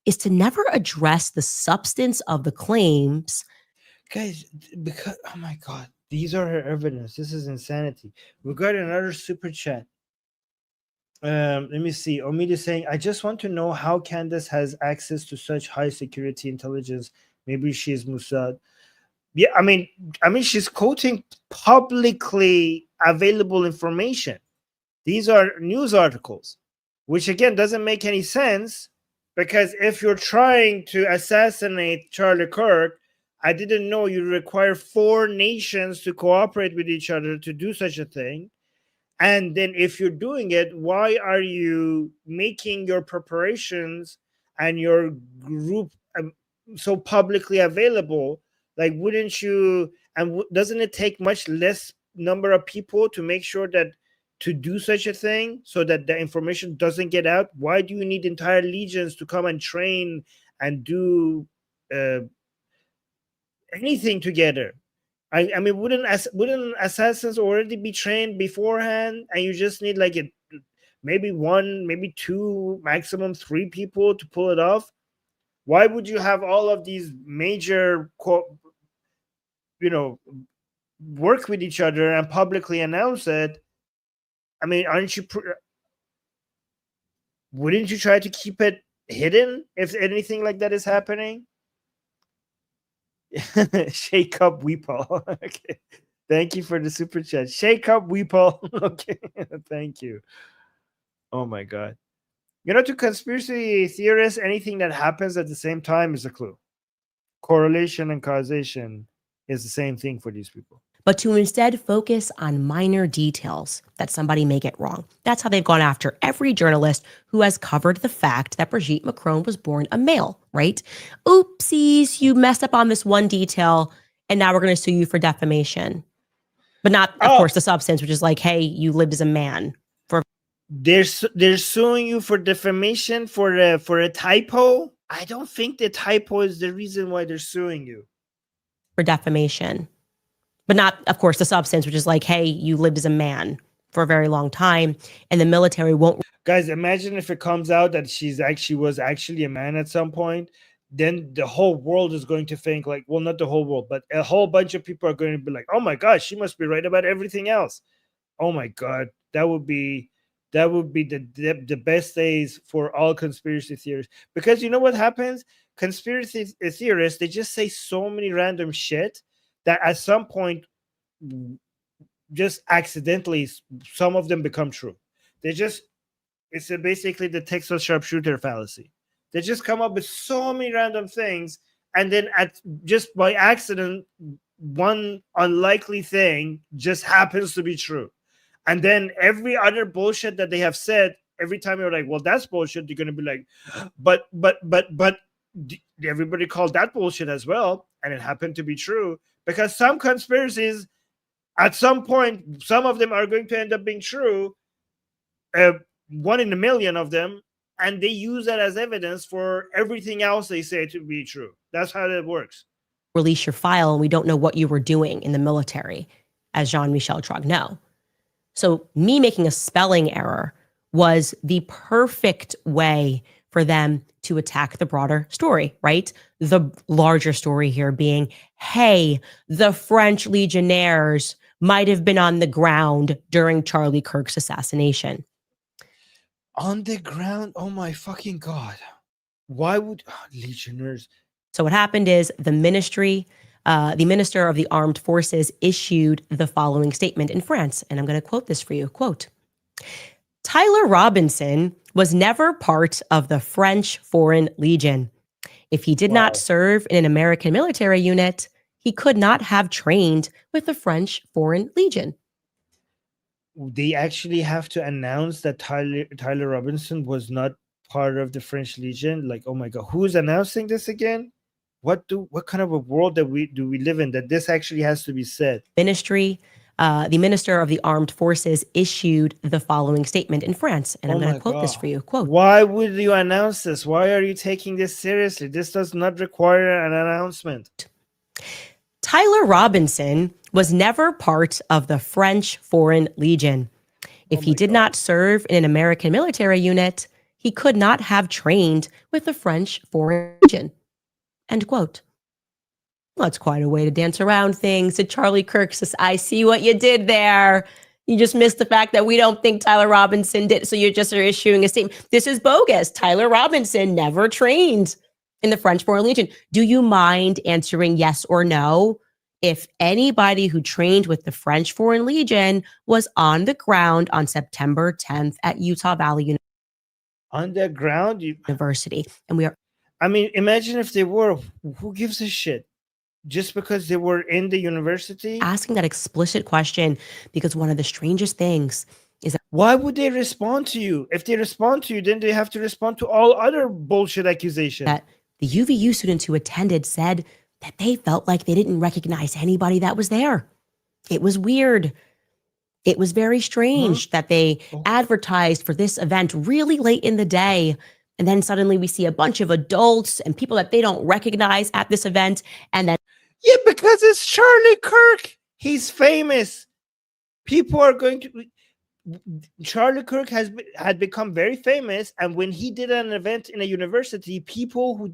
is to never address the substance of the claims.
Guys, because, oh my God, these are her evidence. This is insanity. We got another super chat. Let me see. Omid is saying, I just want to know how Candace has access to such high security intelligence. Maybe she's Mossad. Yeah, I mean, she's quoting publicly available information. These are news articles, which again doesn't make any sense, because if you're trying to assassinate Charlie Kirk, I didn't know you require 4 nations to cooperate with each other to do such a thing. And then if you're doing it, why are you making your preparations and your group so publicly available? Like, wouldn't you, and doesn't it take much less number of people to make sure that to do such a thing so that the information doesn't get out? Why do you need entire legions to come and train and do anything together? I mean, wouldn't assassins already be trained beforehand, and you just need like maybe 1, maybe 2, maximum 3 people to pull it off? Why would you have all of these major, work with each other and publicly announce it? I mean, wouldn't you try to keep it hidden if anything like that is happening? Shake up Weeple. Okay. Thank you for the super chat. Shake up Weeple. Okay. Thank you. Oh my God. To conspiracy theorists, anything that happens at the same time is a clue. Correlation and causation is the same thing for these people.
But to instead focus on minor details that somebody may get wrong. That's how they've gone after every journalist who has covered the fact that Brigitte Macron was born a male, right? Oopsies, you messed up on this one detail, and now we're going to sue you for defamation. But not, of course, the substance, which is like, hey, you lived as a man.
They're suing you for defamation for a typo? I don't think the typo is the reason why they're suing you.
For defamation. But not, of course, the substance, which is like, hey, you lived as a man for a very long time, and the military won't.
Guys, imagine if it comes out that she was actually a man at some point. Then the whole world is going to think like, well, not the whole world, but a whole bunch of people are going to be like, oh my gosh, she must be right about everything else. Oh my god, that would be the best days for all conspiracy theories. Because you know what happens? Conspiracy theorists, they just say so many random shit that at some point, just accidentally, some of them become true. It's basically the Texas sharpshooter fallacy. They just come up with so many random things, and then just by accident, one unlikely thing just happens to be true. And then every other bullshit that they have said, every time you're like, well, that's bullshit, you're going to be like, but everybody called that bullshit as well. And it happened to be true, because some conspiracies, at some point, some of them are going to end up being true, 1 in a million of them, and they use that as evidence for everything else they say to be true. That's how that works.
Release your file, and we don't know what you were doing in the military, as Jean-Michel Trogneau. So me making a spelling error was the perfect way for them to attack the broader story, right? The larger story here being, hey, the French legionnaires might have been on the ground during Charlie Kirk's assassination.
On the ground? Oh my fucking God. Why would legionnaires?
So what happened is the minister of the armed forces issued the following statement in France, and I'm going to quote this for you. Quote, Tyler Robinson was never part of the French Foreign Legion. If he did not serve in an American military unit, he could not have trained with the French Foreign Legion.
They actually have to announce that Tyler Robinson was not part of the French Legion. Like, oh my God, who's announcing this again? What kind of a world do we live in that this actually has to be said?
The minister of the armed forces issued the following statement in France, and I'm going to quote this for you. Quote,
why would you announce this? Why are you taking this seriously? This does not require an announcement.
Tyler Robinson was never part of the French Foreign Legion. If he did not serve in an American military unit, he could not have trained with the French Foreign Legion. End quote. Well, that's quite a way to dance around things. And Charlie Kirk says, I see what you did there. You just missed the fact that we don't think Tyler Robinson did. So you're just issuing a statement. This is bogus. Tyler Robinson never trained in the French Foreign Legion. Do you mind answering yes or no if anybody who trained with the French Foreign Legion was on the ground on September 10th at Utah Valley University?
On the ground?
University. And we are.
I mean, imagine if they were. Who gives a shit? Just because they were in the university?
Asking that explicit question because one of the strangest things is that,
why would they respond to you? If they respond to you, then they have to respond to all other bullshit accusations.
That the UVU students who attended said that they felt like they didn't recognize anybody that was there. It was weird. It was very strange that they advertised for this event really late in the day. And then suddenly we see a bunch of adults and people that they don't recognize at this event. And then,
yeah, because it's Charlie Kirk. He's famous. People are going to. Charlie Kirk had become very famous, and when he did an event in a university, people who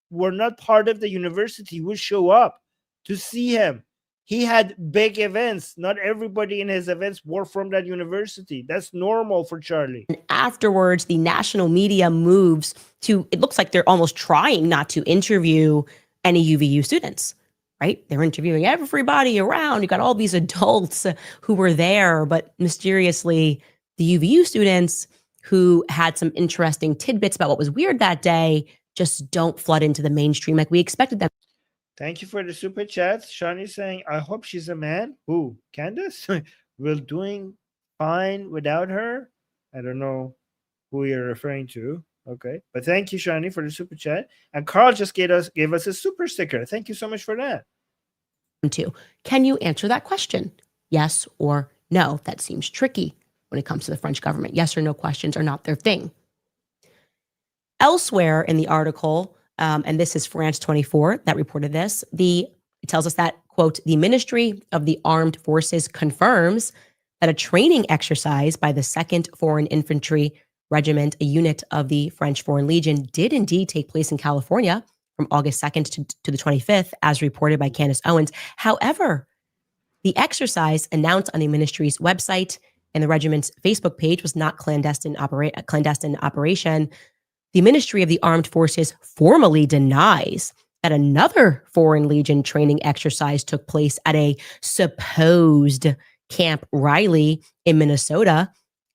were not part of the university would show up to see him. He had big events. Not everybody in his events were from that university. That's normal for Charlie.
And afterwards, the national media moves to, it looks like they're almost trying not to interview any UVU students, right? They're interviewing everybody around. You got all these adults who were there, but mysteriously, the UVU students who had some interesting tidbits about what was weird that day just don't flood into the mainstream like we expected them.
Thank you for the super chat. Shani's saying, I hope she's a man. Who? Candace? We're doing fine without her. I don't know who you're referring to. Okay. But thank you, Shani, for the super chat. And Carl just gave us a super sticker. Thank you so much for that.
Can you answer that question? Yes or no? That seems tricky when it comes to the French government. Yes or no questions are not their thing. Elsewhere in the article, and this is France 24 that reported this, it tells us that, quote, the Ministry of the Armed Forces confirms that a training exercise by the 2nd Foreign Infantry Regiment, a unit of the French Foreign Legion, did indeed take place in California from August 2nd to the 25th, as reported by Candace Owens. However, the exercise announced on the ministry's website and the regiment's Facebook page was not clandestine operation. The Ministry of the Armed Forces formally denies that another Foreign Legion training exercise took place at a supposed Camp Riley in Minnesota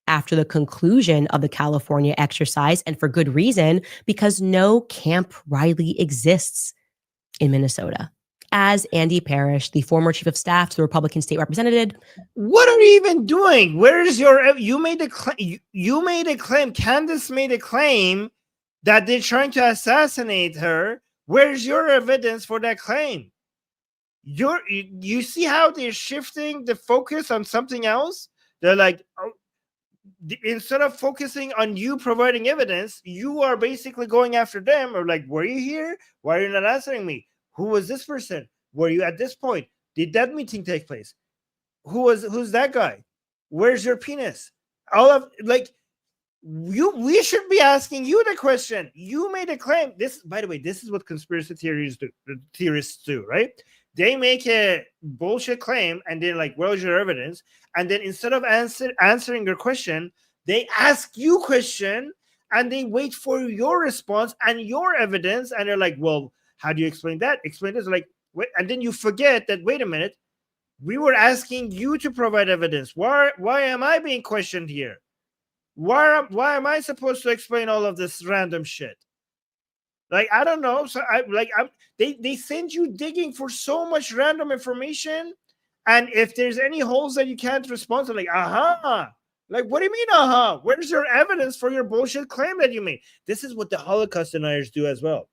after the conclusion of the California exercise, and for good reason, because no Camp Riley exists in Minnesota. As Andy Parrish, the former chief of staff to the Republican state representative.
What are you even doing? Where is your, you made a claim, you made a claim, Candace made a claim that they're trying to assassinate her. Where's your evidence for that claim? You see how they're shifting the focus on something else? They're like, oh, instead of focusing on you providing evidence, you are basically going after them, or like, were you here? Why are you not answering me? Who was this person? Were you at this point? Did that meeting take place? Who's that guy? Where's your penis? All of, like, we should be asking you the question. You made a claim. This, by the way, this is what conspiracy theorists do, right? They make a bullshit claim and they're like, where's your evidence? And then instead of answering your question, they ask you question and they wait for your response and your evidence. And they're like, well, how do you explain that? Explain this. Like, wait, and then you forget that, wait a minute, we were asking you to provide evidence. Why am I being questioned here? Why am I supposed to explain all of this random shit? Like, I don't know. So they send you digging for so much random information. And if there's any holes that you can't respond to, like, like, what do you mean, where's your evidence for your bullshit claim that you made? This is what the Holocaust deniers do as well.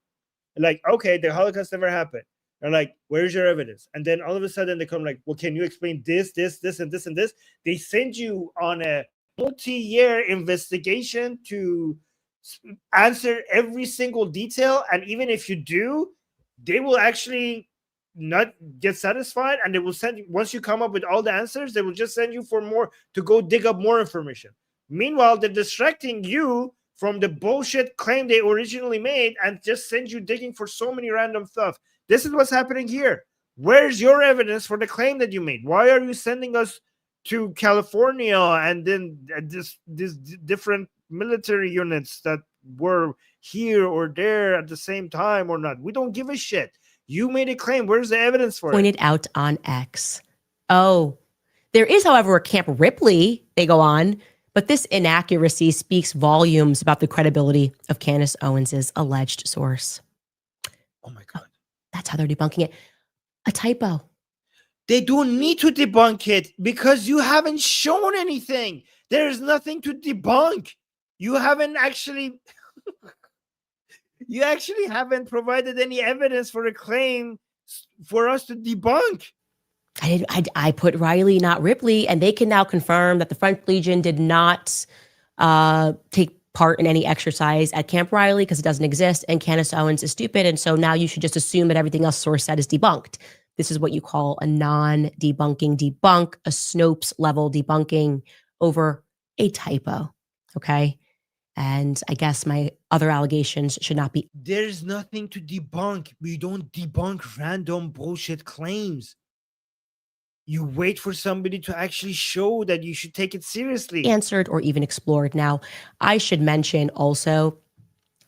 Like, okay, the Holocaust never happened. They're like, where's your evidence? And then all of a sudden they come like, well, can you explain this, and this, and this? They send you on a multi-year investigation to answer every single detail. And even if you do, they will actually not get satisfied. And they will send you, once you come up with all the answers, they will just send you for more to go dig up more information. Meanwhile, they're distracting you from the bullshit claim they originally made and just send you digging for so many random stuff. This is what's happening here. Where's your evidence for the claim that you made? Why are you sending us to California and then this different military units that were here or there at the same time or not? We don't give a shit. You made a claim. Where's the evidence for it?
Pointed out on X. Oh, there is, however, a Camp Ripley, they go on, but this inaccuracy speaks volumes about the credibility of Candace Owens' alleged source.
Oh my God.
That's how they're debunking it. A typo.
They don't need to debunk it because you haven't shown anything. There's nothing to debunk. You haven't actually you actually haven't provided any evidence for a claim for us to debunk.
I put Riley, not Ripley, and they can now confirm that the French Legion did not take part in any exercise at Camp Riley because it doesn't exist, and Candace Owens is stupid, and so now you should just assume that everything else source said is debunked. This is what you call a non-debunking debunk, a Snopes level debunking over a typo, okay? And I guess my other allegations should not be.
There's nothing to debunk. We don't debunk random bullshit claims. You wait for somebody to actually show that you should take it seriously.
Answered or even explored. Now, I should mention also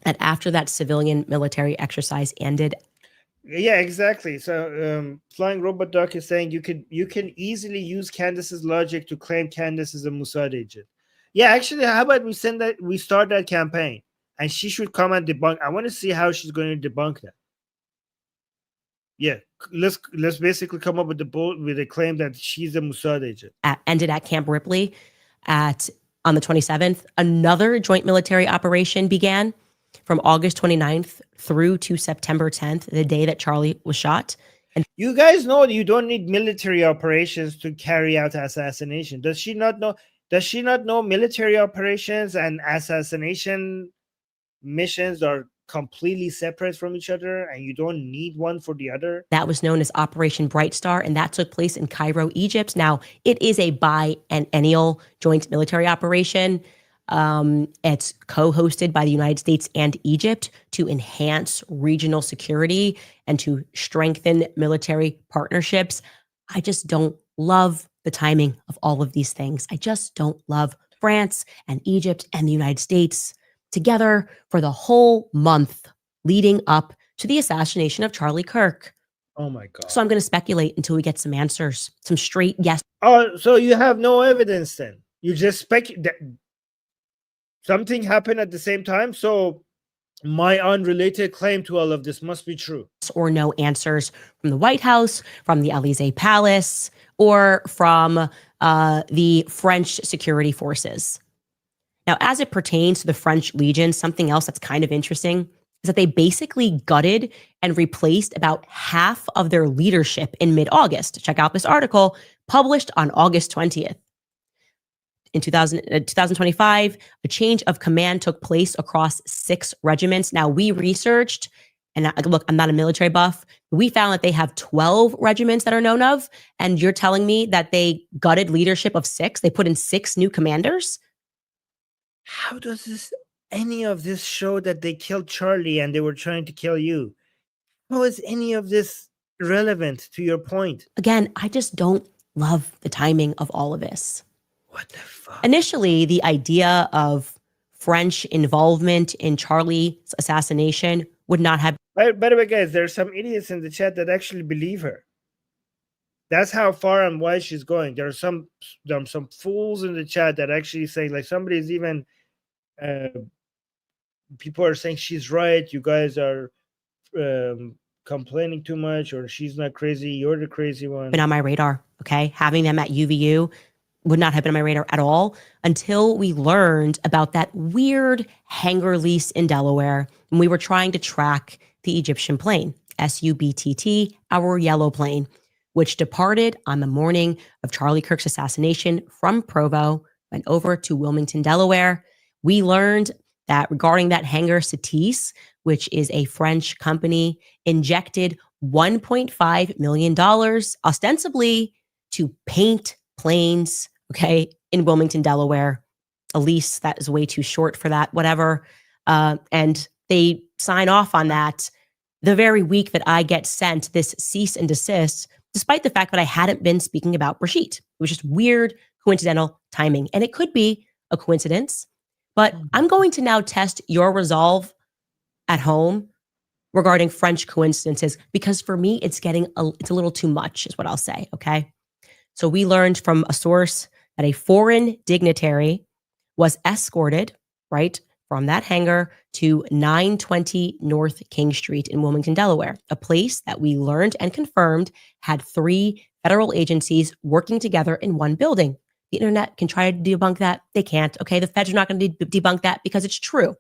that after that civilian military exercise ended.
Yeah, exactly. So Flying Robot Duck is saying you can easily use Candace's logic to claim Candace is a Mossad agent. Yeah, actually, how about we start that campaign and she should come and debunk. I want to see how she's going to debunk that. Yeah, let's basically come up with a claim that she's a Mossad agent.
Ended at Camp Ripley on the 27th. Another joint military operation began from August 29th through to September 10th, the day that Charlie was shot. And
you guys know you don't need military operations to carry out assassination. Does she not know? Does she not know military operations and assassination missions are completely separate from each other and you don't need one for the other?
That was known as Operation Bright Star, and that took place in Cairo, Egypt. Now, it is a biennial joint military operation. It's co-hosted by the United States and Egypt to enhance regional security and to strengthen military partnerships. I just don't love the timing of all of these things. I just don't love France and Egypt and the United States together for the whole month leading up to the assassination of Charlie Kirk.
Oh my God.
So I'm going to speculate until we get some answers, some straight yes.
Oh, so you have no evidence then? You just speculate that something happened at the same time? So my unrelated claim to all of this must be true.
Or no answers from the White House, from the Elysee Palace, or from the French security forces. Now, as it pertains to the French Legion, something else that's kind of interesting is that they basically gutted and replaced about half of their leadership in mid-August. Check out this article published on August 20th. In 2025, a change of command took place across 6 regiments. Now, we researched, and look, I'm not a military buff. We found that they have 12 regiments that are known of, and you're telling me that they gutted leadership of 6? They put in 6 new commanders?
How does any of this show that they killed Charlie and they were trying to kill you? How is any of this relevant to your point?
Again, I just don't love the timing of all of this.
What the fuck?
Initially, the idea of French involvement in Charlie's assassination would not have.
By the way, guys, there are some idiots in the chat that actually believe her. That's how far and wide she's going. There are some fools in the chat that actually say, like, somebody's even people are saying she's right. You guys are complaining too much, or she's not crazy. You're the crazy one.
Been on my radar. Okay, having them at UVU would not have been on my radar at all until we learned about that weird hangar lease in Delaware, and we were trying to track the Egyptian plane, SUBTT, our yellow plane, which departed on the morning of Charlie Kirk's assassination from Provo, went over to Wilmington, Delaware. We learned that regarding that hangar, Satis, which is a French company, injected $1.5 million ostensibly to paint planes, okay, in Wilmington, Delaware. A lease that is way too short for that, whatever. And they sign off on that the very week that I get sent this cease and desist, despite the fact that I hadn't been speaking about Brigitte. It was just weird, coincidental timing. And it could be a coincidence, but I'm going to now test your resolve at home regarding French coincidences, because for me, it's a little too much is what I'll say, okay? So we learned from a source that a foreign dignitary was escorted, right, from that hangar to 920 North King Street in Wilmington, Delaware, a place that we learned and confirmed had 3 federal agencies working together in one building. The internet can try to debunk that. They can't. Okay, the feds are not going to debunk that because it's true.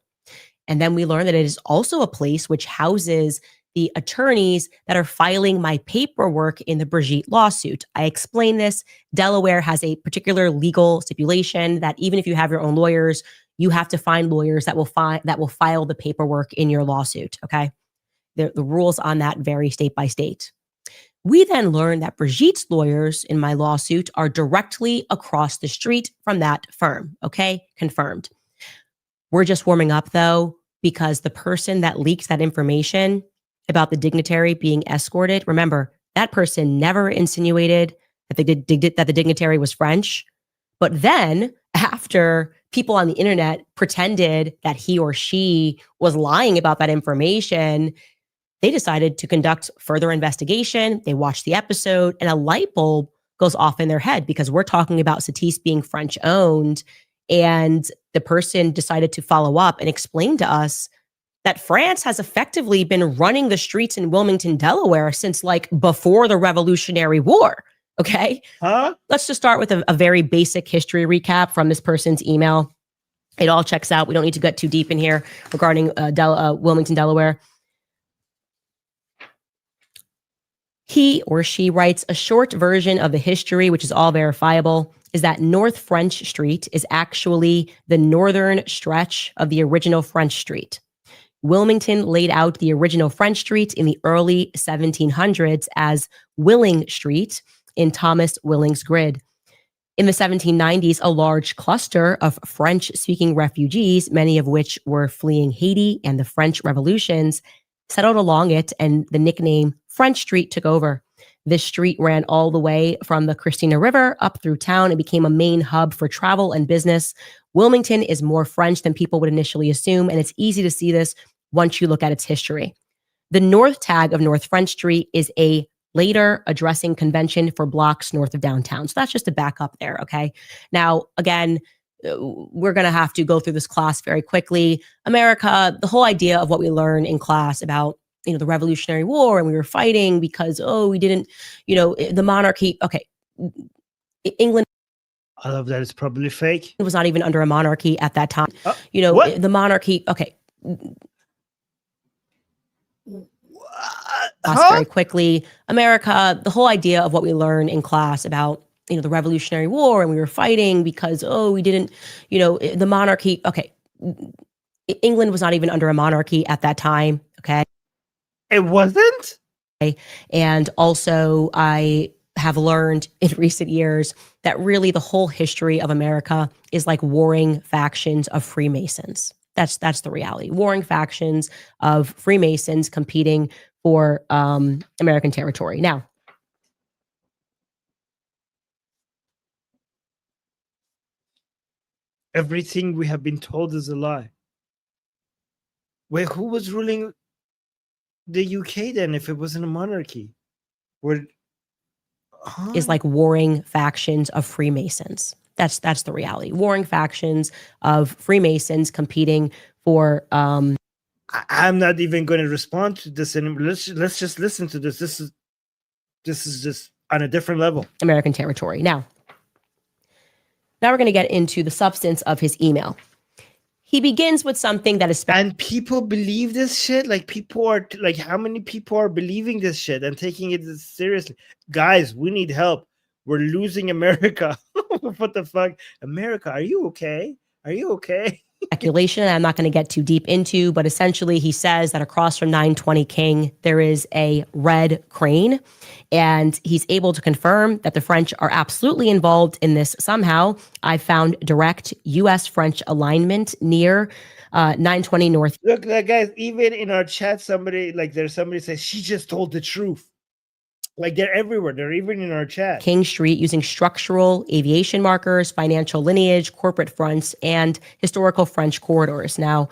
And then we learned that it is also a place which houses the attorneys that are filing my paperwork in the Brigitte lawsuit. I explained this. Delaware has a particular legal stipulation that even if you have your own lawyers, you have to find lawyers that will file the paperwork in your lawsuit. Okay, the rules on that vary state by state. We then learned that Brigitte's lawyers in my lawsuit are directly across the street from that firm. Okay, confirmed. We're just warming up though, because the person that leaked that information about the dignitary being escorted, remember, that person never insinuated that the dignitary was French. But then after people on the internet pretended that he or she was lying about that information, they decided to conduct further investigation. They watched the episode and a light bulb goes off in their head, because we're talking about Satis being French owned. And the person decided to follow up and explain to us that France has effectively been running the streets in Wilmington, Delaware since like before the Revolutionary War. Okay. Let's just start with a very basic history recap from this person's email. It all checks out. We don't need to get too deep in here regarding Wilmington, Delaware. He or she writes, a short version of the history, which is all verifiable, is that North French Street is actually the northern stretch of the original French Street. Wilmington laid out the original French street in the early 1700s as Willing Street in Thomas Willing's grid. In the 1790s, a large cluster of French-speaking refugees, many of which were fleeing Haiti and the French revolutions, settled along it, and the nickname French Street took over. This street ran all the way from the Christina River up through town and became a main hub for travel and business. Wilmington is more French than people would initially assume, and it's easy to see this once you look at its history. The north tag of North French Street is a later addressing convention for blocks north of downtown. So that's just a backup there, okay? Now, again, we're going to have to go through this class very quickly. America, the whole idea of what we learn in class about, the Revolutionary War, and we were fighting because, we didn't, the monarchy. Okay. England.
I love that. It's probably fake.
It was not even under a monarchy at that time.
What?
The monarchy. Okay. Very quickly. America, the whole idea of what we learn in class about, the Revolutionary War, and we were fighting because, we didn't, the monarchy. Okay. England was not even under a monarchy at that time. Okay.
It wasn't?
And also, I have learned in recent years that really the whole history of America is like warring factions of Freemasons. That's the reality. Warring factions of Freemasons competing for American territory. Now,
everything we have been told is a lie. Wait, who was ruling the UK then if it wasn't a monarchy?
Is like warring factions of Freemasons. That's the reality. Warring factions of Freemasons competing for
I'm not even going to respond to this anymore. Let's just listen to this. This is just on a different level.
American territory. Now we're going to get into the substance of his email. He begins with something that is
and people believe this shit. Like people are like, how many people are believing this shit and taking it seriously? Guys, we need help. We're losing America. What the fuck? America, are you okay? Are you okay?
Speculation I'm not going to get too deep into, but essentially he says that across from 920 King, there is a red crane, and he's able to confirm that the French are absolutely involved in this somehow. I found direct U.S.-French alignment near 920 North.
Look, guys, even in our chat, there's somebody says she just told the truth. Like they're everywhere. They're even in our chat.
King Street using structural aviation markers, financial lineage, corporate fronts, and historical French corridors. Now,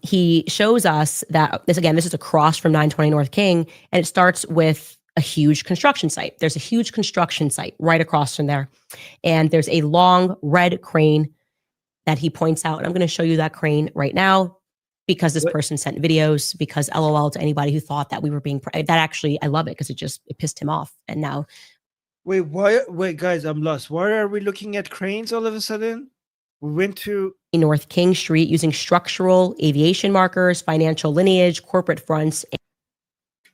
he shows us that this is across from 920 North King, and it starts with a huge construction site. There's a huge construction site right across from there. And there's a long red crane that he points out. And I'm going to show you that crane right now, because this person sent videos, because LOL to anybody who thought that we were being, that actually, I love it because it pissed him off. And now.
Wait, guys, I'm lost. Why are we looking at cranes all of a sudden? We went to
North King Street using structural aviation markers, financial lineage, corporate fronts.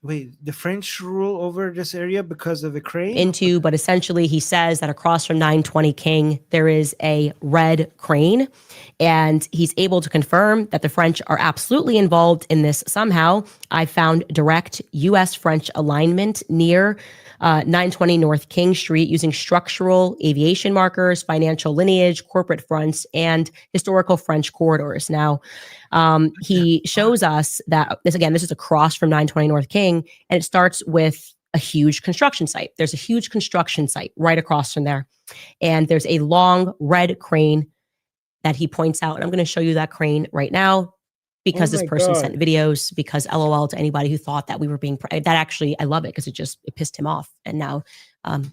Wait, the French rule over this area because of the crane?
But essentially he says that across from 920 King, there is a red crane, and he's able to confirm that the French are absolutely involved in this somehow. I found direct U.S.-French alignment near 920 North King Street using structural aviation markers, financial lineage, corporate fronts, and historical French corridors. Now, he shows us that this is across from 920 North King, and it starts with a huge construction site. There's a huge construction site right across from there. And there's a long red crane that he points out. And I'm going to show you that crane right now, because this person sent videos, because LOL to anybody who thought that we were being, that actually, I love it because it pissed him off. And now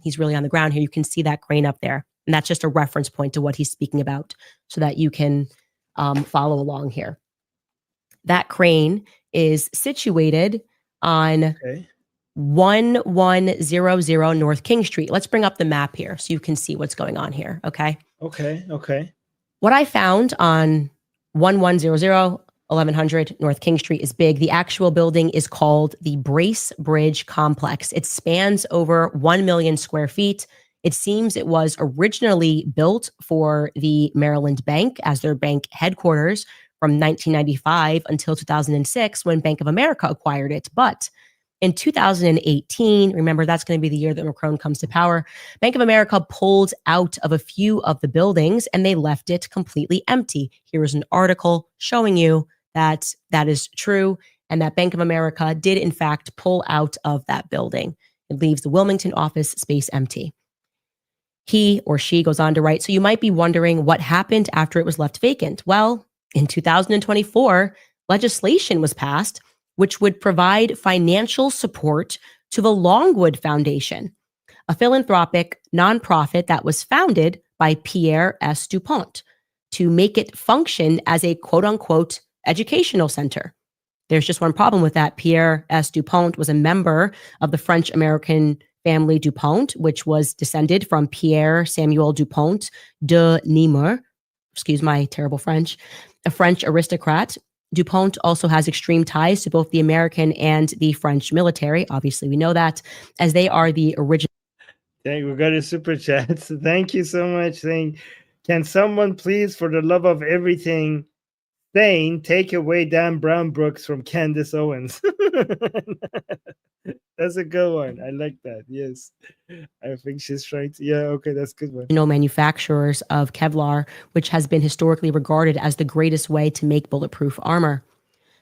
he's really on the ground here. You can see that crane up there. And that's just a reference point to what he's speaking about so that you can follow along here. That crane is situated on 1100 North King Street. Let's bring up the map here so you can see what's going on here. Okay. What I found on 1100 North King Street is big. The actual building is called the Brace Bridge Complex. It spans over 1 million square feet. It seems it was originally built for the Maryland Bank as their bank headquarters from 1995 until 2006 when Bank of America acquired it. But in 2018, remember that's going to be the year that Macron comes to power, Bank of America pulled out of a few of the buildings and they left it completely empty. Here is an article showing you that that is true and that Bank of America did in fact pull out of that building. It leaves the Wilmington office space empty. He or she goes on to write, so you might be wondering what happened after it was left vacant. Well, in 2024, legislation was passed which would provide financial support to the Longwood Foundation, a philanthropic nonprofit that was founded by Pierre S. DuPont to make it function as a quote unquote educational center. There's just one problem with that. Pierre S. DuPont was a member of the French American family DuPont, which was descended from Pierre Samuel DuPont de Nemours, excuse my terrible French, a French aristocrat. DuPont also has extreme ties to both the American and the French military. Obviously, we know that, as they are the original.
We got a super chat. So thank you so much. Saying, can someone please, for the love of everything, take away Dan Brown Brooks from Candace Owens? That's a good one. I like that. Yes. I think she's trying to. Yeah, okay, that's a good one.
Manufacturers of Kevlar, which has been historically regarded as the greatest way to make bulletproof armor.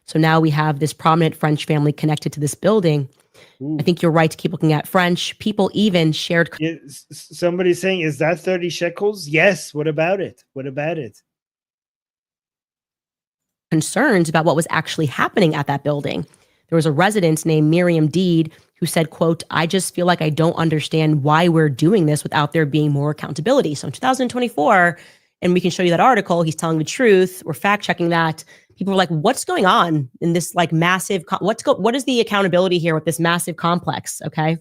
So now we have this prominent French family connected to this building. Ooh. I think you're right to keep looking at French. People even shared.
Yeah, somebody's saying, is that 30 shekels? Yes. What about it? What about it?
Concerns about what was actually happening at that building. There was a resident named Miriam Deed who said, quote, I just feel like I don't understand why we're doing this without there being more accountability. So in 2024, and we can show you that article, he's telling the truth. We're fact checking that. People were like, what's going on in this like massive, what is the accountability here with this massive complex? Okay.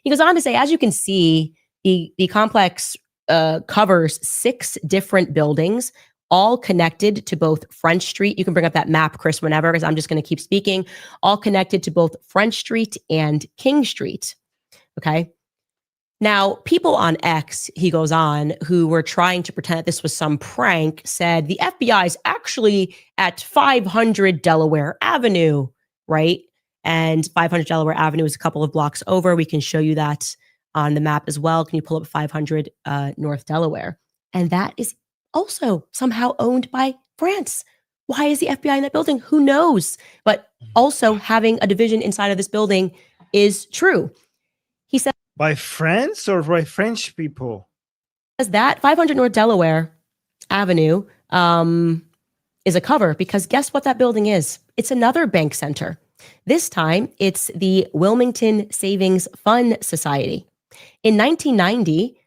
He goes on to say, as you can see, the complex covers 6 different buildings, all connected to both French Street. You can bring up that map, Chris, whenever, because I'm just going to keep speaking. All connected to both French Street and King Street. Okay. Now, people on X, he goes on, who were trying to pretend that this was some prank, said the FBI is actually at 500 Delaware Avenue, right? And 500 Delaware Avenue is a couple of blocks over. We can show you that on the map as well. Can you pull up 500 North Delaware? And that is also somehow owned by France. Why is the FBI in that building? Who knows? But also having a division inside of this building is true. He said,
by France or by French people?
That 500 North Delaware Avenue is a cover because guess what that building is? It's another bank center. This time, it's the Wilmington Savings Fund Society. In 1990,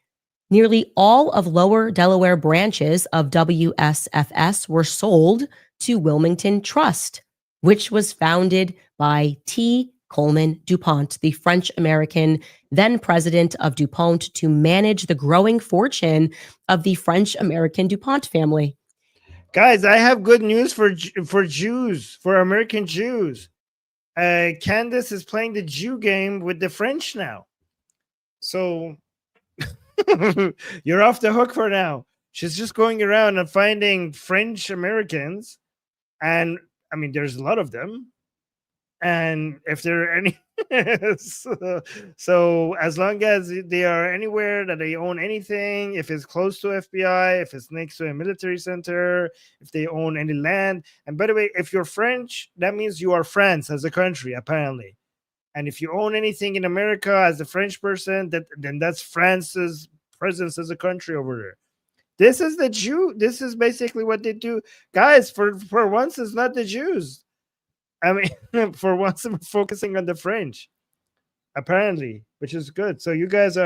nearly all of Lower Delaware branches of WSFS were sold to Wilmington Trust, which was founded by T. Coleman DuPont, the French-American then president of DuPont, to manage the growing fortune of the French-American DuPont family.
Guys, I have good news for Jews, for American Jews. Candace is playing the Jew game with the French now. So you're off the hook for now. She's just going around and finding French Americans. And I mean, there's a lot of them. And if there are any, so as long as they are anywhere that they own anything, if it's close to FBI, if it's next to a military center, if they own any land. And by the way, if you're French, that means you are France as a country, apparently. And if you own anything in America as a French person, then that's France's presence as a country over there. This is the Jew. This is basically what they do. Guys, for once, it's not the Jews. I mean, for once, I'm focusing on the French, apparently, which is good. So you guys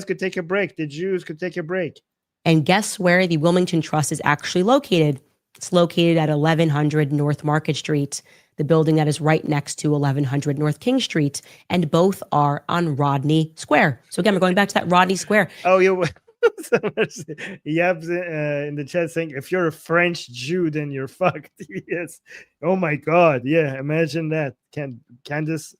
could take a break. The Jews could take a break.
And guess where the Wilmington Trust is actually located? It's located at 1100 North Market Street, the building that is right next to 1100 North King Street, and both are on Rodney Square. So again, we're going back to that Rodney Square.
Oh, yeah. Yab's in the chat saying, if you're a French Jew, then you're fucked. Yes. Oh my God. Yeah. Imagine that. Candace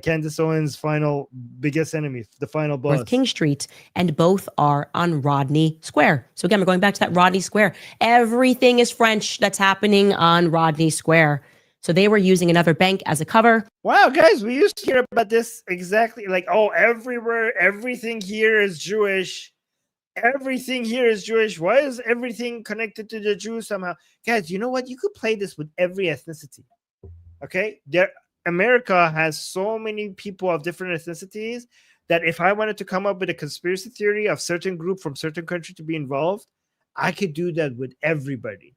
Candace Owens' final biggest enemy, the final boss.
North King Street, and both are on Rodney Square. So again, we're going back to that Rodney Square. Everything is French that's happening on Rodney Square. So they were using another bank as a cover.
Wow, guys, we used to hear about this exactly. Like, oh, everywhere, everything here is Jewish. Everything here is Jewish. Why is everything connected to the Jews somehow? Guys, you know what? You could play this with every ethnicity. Okay? America has so many people of different ethnicities that if I wanted to come up with a conspiracy theory of certain group from certain country to be involved, I could do that with everybody.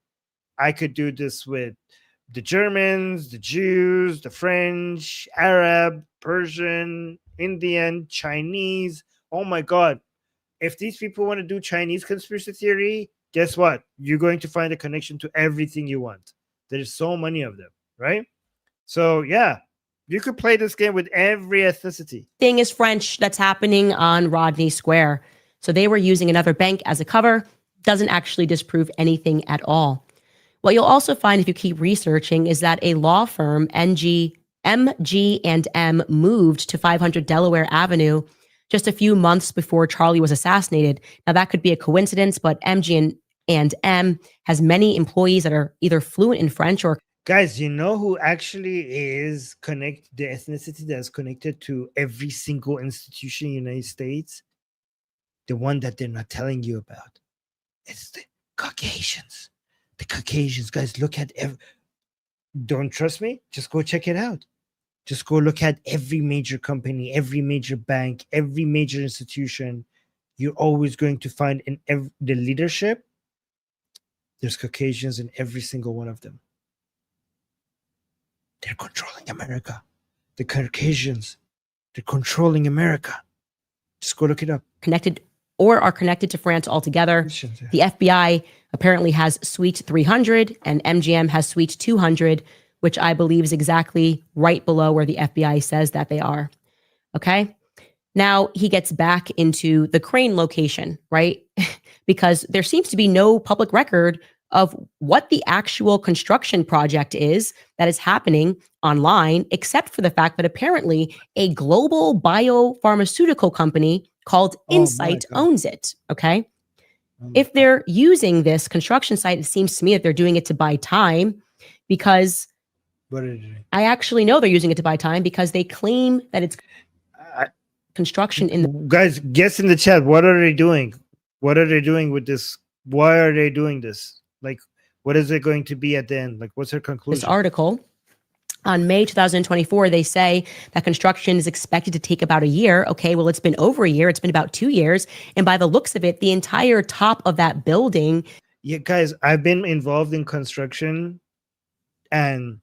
I could do this with the Germans, the Jews, the French, Arab, Persian, Indian, Chinese. Oh my God. If these people want to do Chinese conspiracy theory, guess what? You're going to find a connection to everything you want. There's so many of them, right? So yeah, you could play this game with every ethnicity.
Thing is French that's happening on Rodney Square. So they were using another bank as a cover. Doesn't actually disprove anything at all. What you'll also find if you keep researching is that a law firm, MG&M, moved to 500 Delaware Avenue just a few months before Charlie was assassinated. Now, that could be a coincidence, but MG&M has many employees that are either fluent in French or...
Guys, you know who actually is the ethnicity that is connected to every single institution in the United States? The one that they're not telling you about. It's the Caucasians. The Caucasians, guys, look at don't trust me? Just go check it out. Just go look at every major company, every major bank, every major institution. You're always going to find in the leadership, there's Caucasians in every single one of them. They're controlling America. The Caucasians, they're controlling America. Just go look it up.
Connected or are connected to France altogether. The FBI apparently has Suite 300 and MGM has Suite 200, which I believe is exactly right below where the FBI says that they are. Okay. Now he gets back into the crane location, right? Because there seems to be no public record of what the actual construction project is that is happening online, except for the fact that apparently a global biopharmaceutical company called Insight owns it. Okay. If they're using this construction site, it seems to me that they're doing it to buy time, because
what are they doing?
I actually know they're using it to buy time because they claim that it's construction in the...
Guys, guess in the chat, what are they doing? What are they doing with this? Why are they doing this? Like, what is it going to be at the end? Like, what's their conclusion?
This article on May 2024, they say that construction is expected to take about a year. Okay, well, it's been over a year. It's been about 2 years. And by the looks of it, the entire top of that building...
Yeah, guys, I've been involved in construction and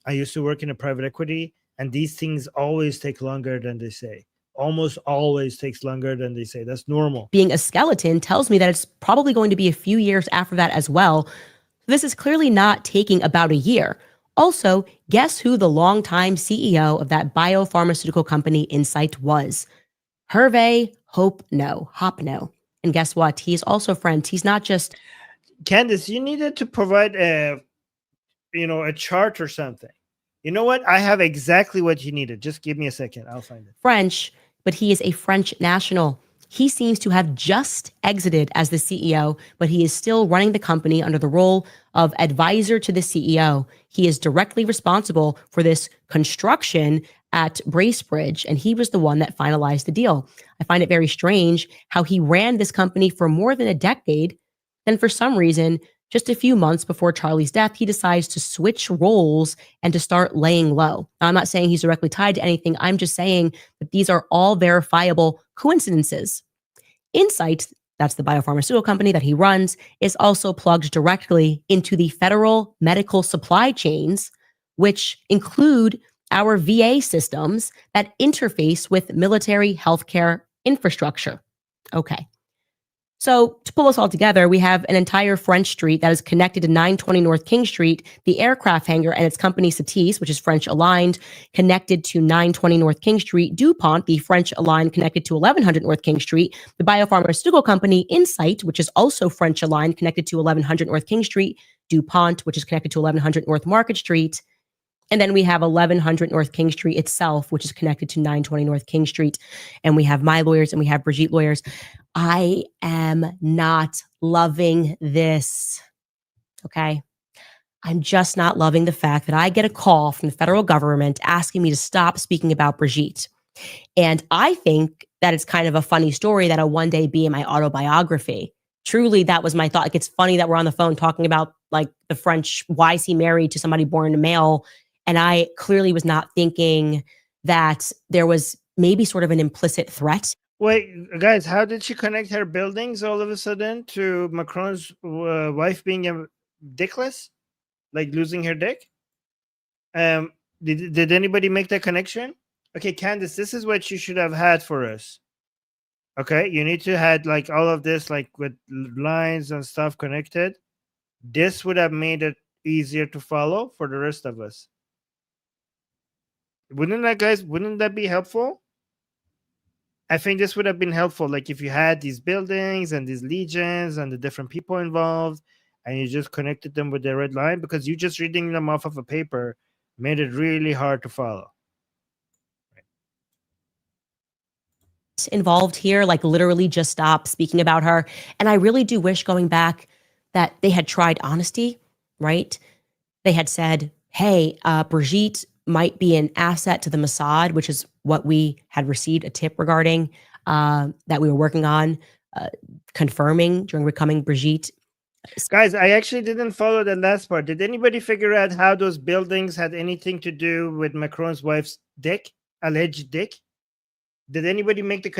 I used to work in a private equity, and these things always take longer than they say. Almost always takes longer than they say. That's normal.
Being a skeleton tells me that it's probably going to be a few years after that as well. This is clearly not taking about a year. Also, guess who the longtime CEO of that biopharmaceutical company Insight was? Hervé Hopno. And guess what? He's also French. He's not just...
Candace, you needed to provide a chart or something. You know what? I have exactly what you needed. Just give me a second. I'll find it.
French, but he is a French national. He seems to have just exited as the CEO, but he is still running the company under the role of advisor to the CEO. He is directly responsible for this construction at Bracebridge, and he was the one that finalized the deal. I find it very strange how he ran this company for more than a decade. Then for some reason, just a few months before Charlie's death, he decides to switch roles and to start laying low. Now, I'm not saying he's directly tied to anything. I'm just saying that these are all verifiable coincidences. Insight, that's the biopharmaceutical company that he runs, is also plugged directly into the federal medical supply chains, which include our VA systems that interface with military healthcare infrastructure. Okay. So to pull us all together, we have an entire French street that is connected to 920 North King Street, the aircraft hangar and its company Satis, which is French aligned, connected to 920 North King Street, DuPont, the French aligned, connected to 1100 North King Street, the biopharmaceutical company Insight, which is also French aligned, connected to 1100 North King Street, DuPont, which is connected to 1100 North Market Street, And then we have 1100 North King Street itself, which is connected to 920 North King Street. And we have my lawyers and we have Brigitte lawyers. I am not loving this. Okay. I'm just not loving the fact that I get a call from the federal government asking me to stop speaking about Brigitte. And I think that it's kind of a funny story that'll one day be in my autobiography. Truly, that was my thought. Like, it's funny that we're on the phone talking about like the French, why is he married to somebody born a male? And I clearly was not thinking that there was maybe sort of an implicit threat.
Wait, guys, how did she connect her buildings all of a sudden to Macron's wife being a dickless? Like losing her dick? Did anybody make that connection? Okay, Candace, this is what you should have had for us. Okay, you need to had like all of this, like with lines and stuff connected. This would have made it easier to follow for the rest of us. Wouldn't that be helpful? I think this would have been helpful. Like if you had these buildings and these legions and the different people involved, and you just connected them with the red line, because you just reading them off of a paper made it really hard to follow.
Involved here, like literally just stop speaking about her. And I really do wish, going back, that they had tried honesty, right? They had said, hey, Brigitte might be an asset to the Mossad, which is what we had received a tip regarding, that we were working on confirming during becoming Brigitte.
Guys, I actually didn't follow the last part. Did anybody figure out how those buildings had anything to do with Macron's wife's dick, alleged dick? Did anybody make the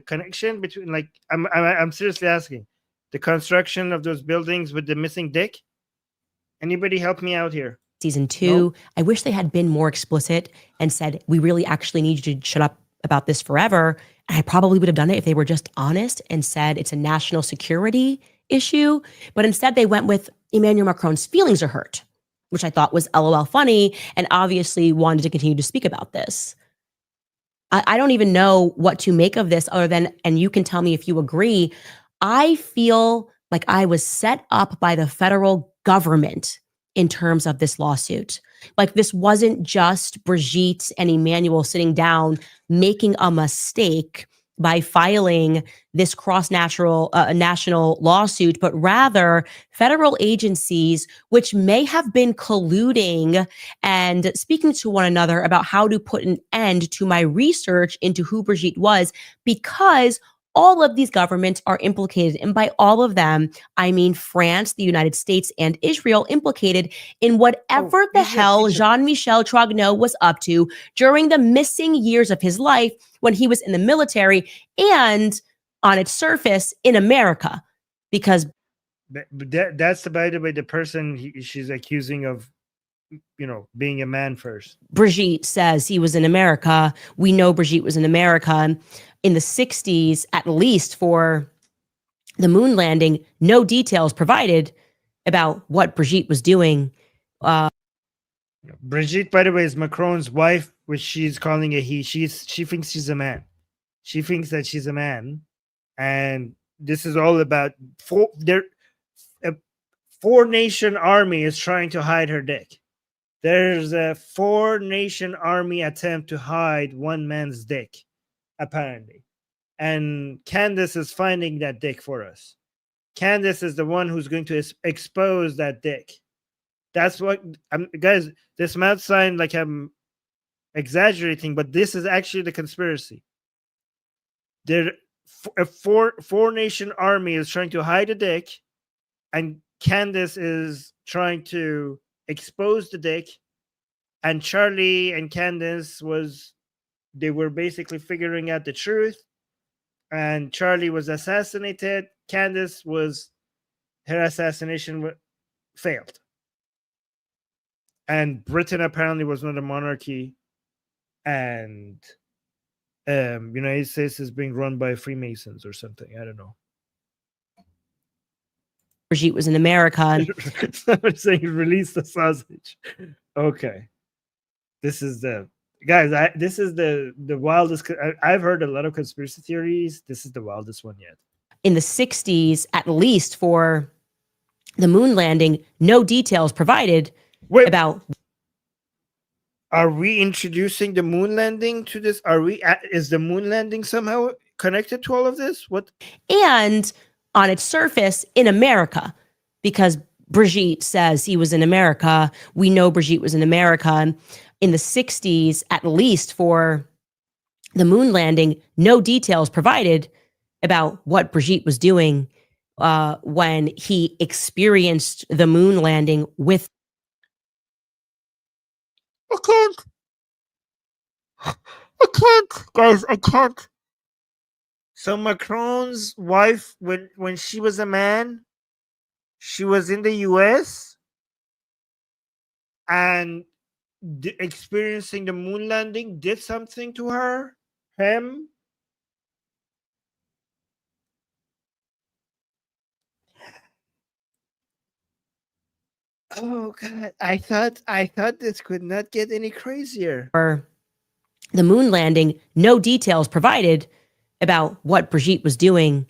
connection between, like, I'm seriously asking, the construction of those buildings with the missing dick? Anybody help me out here?
Season 2, nope. I wish they had been more explicit and said, we really actually need you to shut up about this forever. And I probably would have done it if they were just honest and said it's a national security issue. But instead they went with Emmanuel Macron's feelings are hurt, which I thought was LOL funny, and obviously wanted to continue to speak about this. I don't even know what to make of this other than, and you can tell me if you agree, I feel like I was set up by the federal government in terms of this lawsuit. Like, this wasn't just Brigitte and Emmanuel sitting down making a mistake by filing this national lawsuit, but rather federal agencies which may have been colluding and speaking to one another about how to put an end to my research into who Brigitte was, because all of these governments are implicated. And by all of them, I mean France, the United States, and Israel, implicated in whatever the hell Jean-Michel Trogneau was up to during the missing years of his life when he was in the military and on its surface in America. Because
that's, by the way, the person she's accusing of, being a man first.
Brigitte says he was in America. We know Brigitte was in America in the 60s, at least for the moon landing. No details provided about what Brigitte was doing.
Brigitte, by the way, is Macron's wife, which she's calling a he. She thinks she's a man. She thinks that she's a man. And this is all about a 4-nation army is trying to hide her dick. There's a 4-nation army attempt to hide one man's dick, apparently. And Candace is finding that dick for us. Candace is the one who's going to expose that dick. That's what, guys, this might sound like I'm exaggerating, but this is actually the conspiracy. There, a 4-nation army is trying to hide a dick, and Candace is trying to expose the dick. And Charlie and Candace they were basically figuring out the truth. And Charlie was assassinated. Candace her assassination failed. And Britain apparently was not a monarchy. And United States is being run by Freemasons or something. I don't know.
Brigitte was in America.
Somebody saying release the sausage. Okay. This is the wildest. I've heard a lot of conspiracy theories. This is the wildest one yet.
In the 60s, at least for the moon landing, no details provided about.
Are we introducing the moon landing to this? Is the moon landing somehow connected to all of this? What?
And on its surface, in America, because Brigitte says he was in America. We know Brigitte was in America in the 60s, at least for the moon landing. No details provided about what Brigitte was doing when he experienced the moon landing with.
I can't. I can't, guys. I can't. So Macron's wife, when she was a man, she was in the U.S. and experiencing the moon landing did something to her, him. Oh God! I thought this could not get any crazier.
The moon landing, no details provided about what Brigitte was doing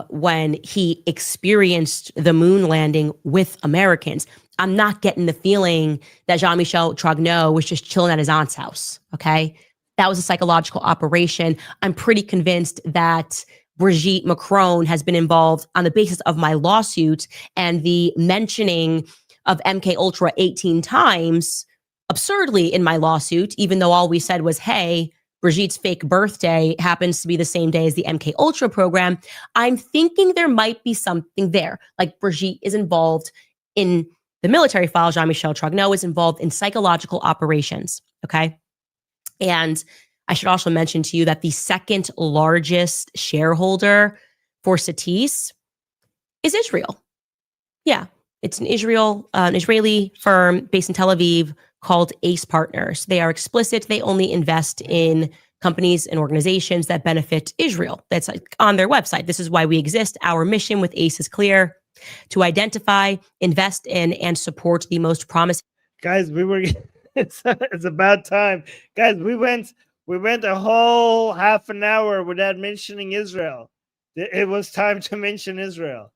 when he experienced the moon landing with Americans. I'm not getting the feeling that Jean-Michel Trogneau was just chilling at his aunt's house. Okay. That was a psychological operation. I'm pretty convinced that Brigitte Macron has been involved on the basis of my lawsuit and the mentioning of MK Ultra 18 times absurdly in my lawsuit, even though all we said was, hey, Brigitte's fake birthday happens to be the same day as the MK Ultra program. I'm thinking there might be something there. Like Brigitte is involved in the military file. Jean-Michel Trogneau is involved in psychological operations. Okay. And I should also mention to you that the second largest shareholder for Satis is Israel. Yeah. It's an Israeli firm based in Tel Aviv called ACE Partners. They are explicit. They only invest in companies and organizations that benefit Israel. That's like on their website. This is why we exist. Our mission with ACE is clear: to identify, invest in, and support the most promising.
Guys, it's about time. Guys, we went a whole half an hour without mentioning Israel. It was time to mention Israel.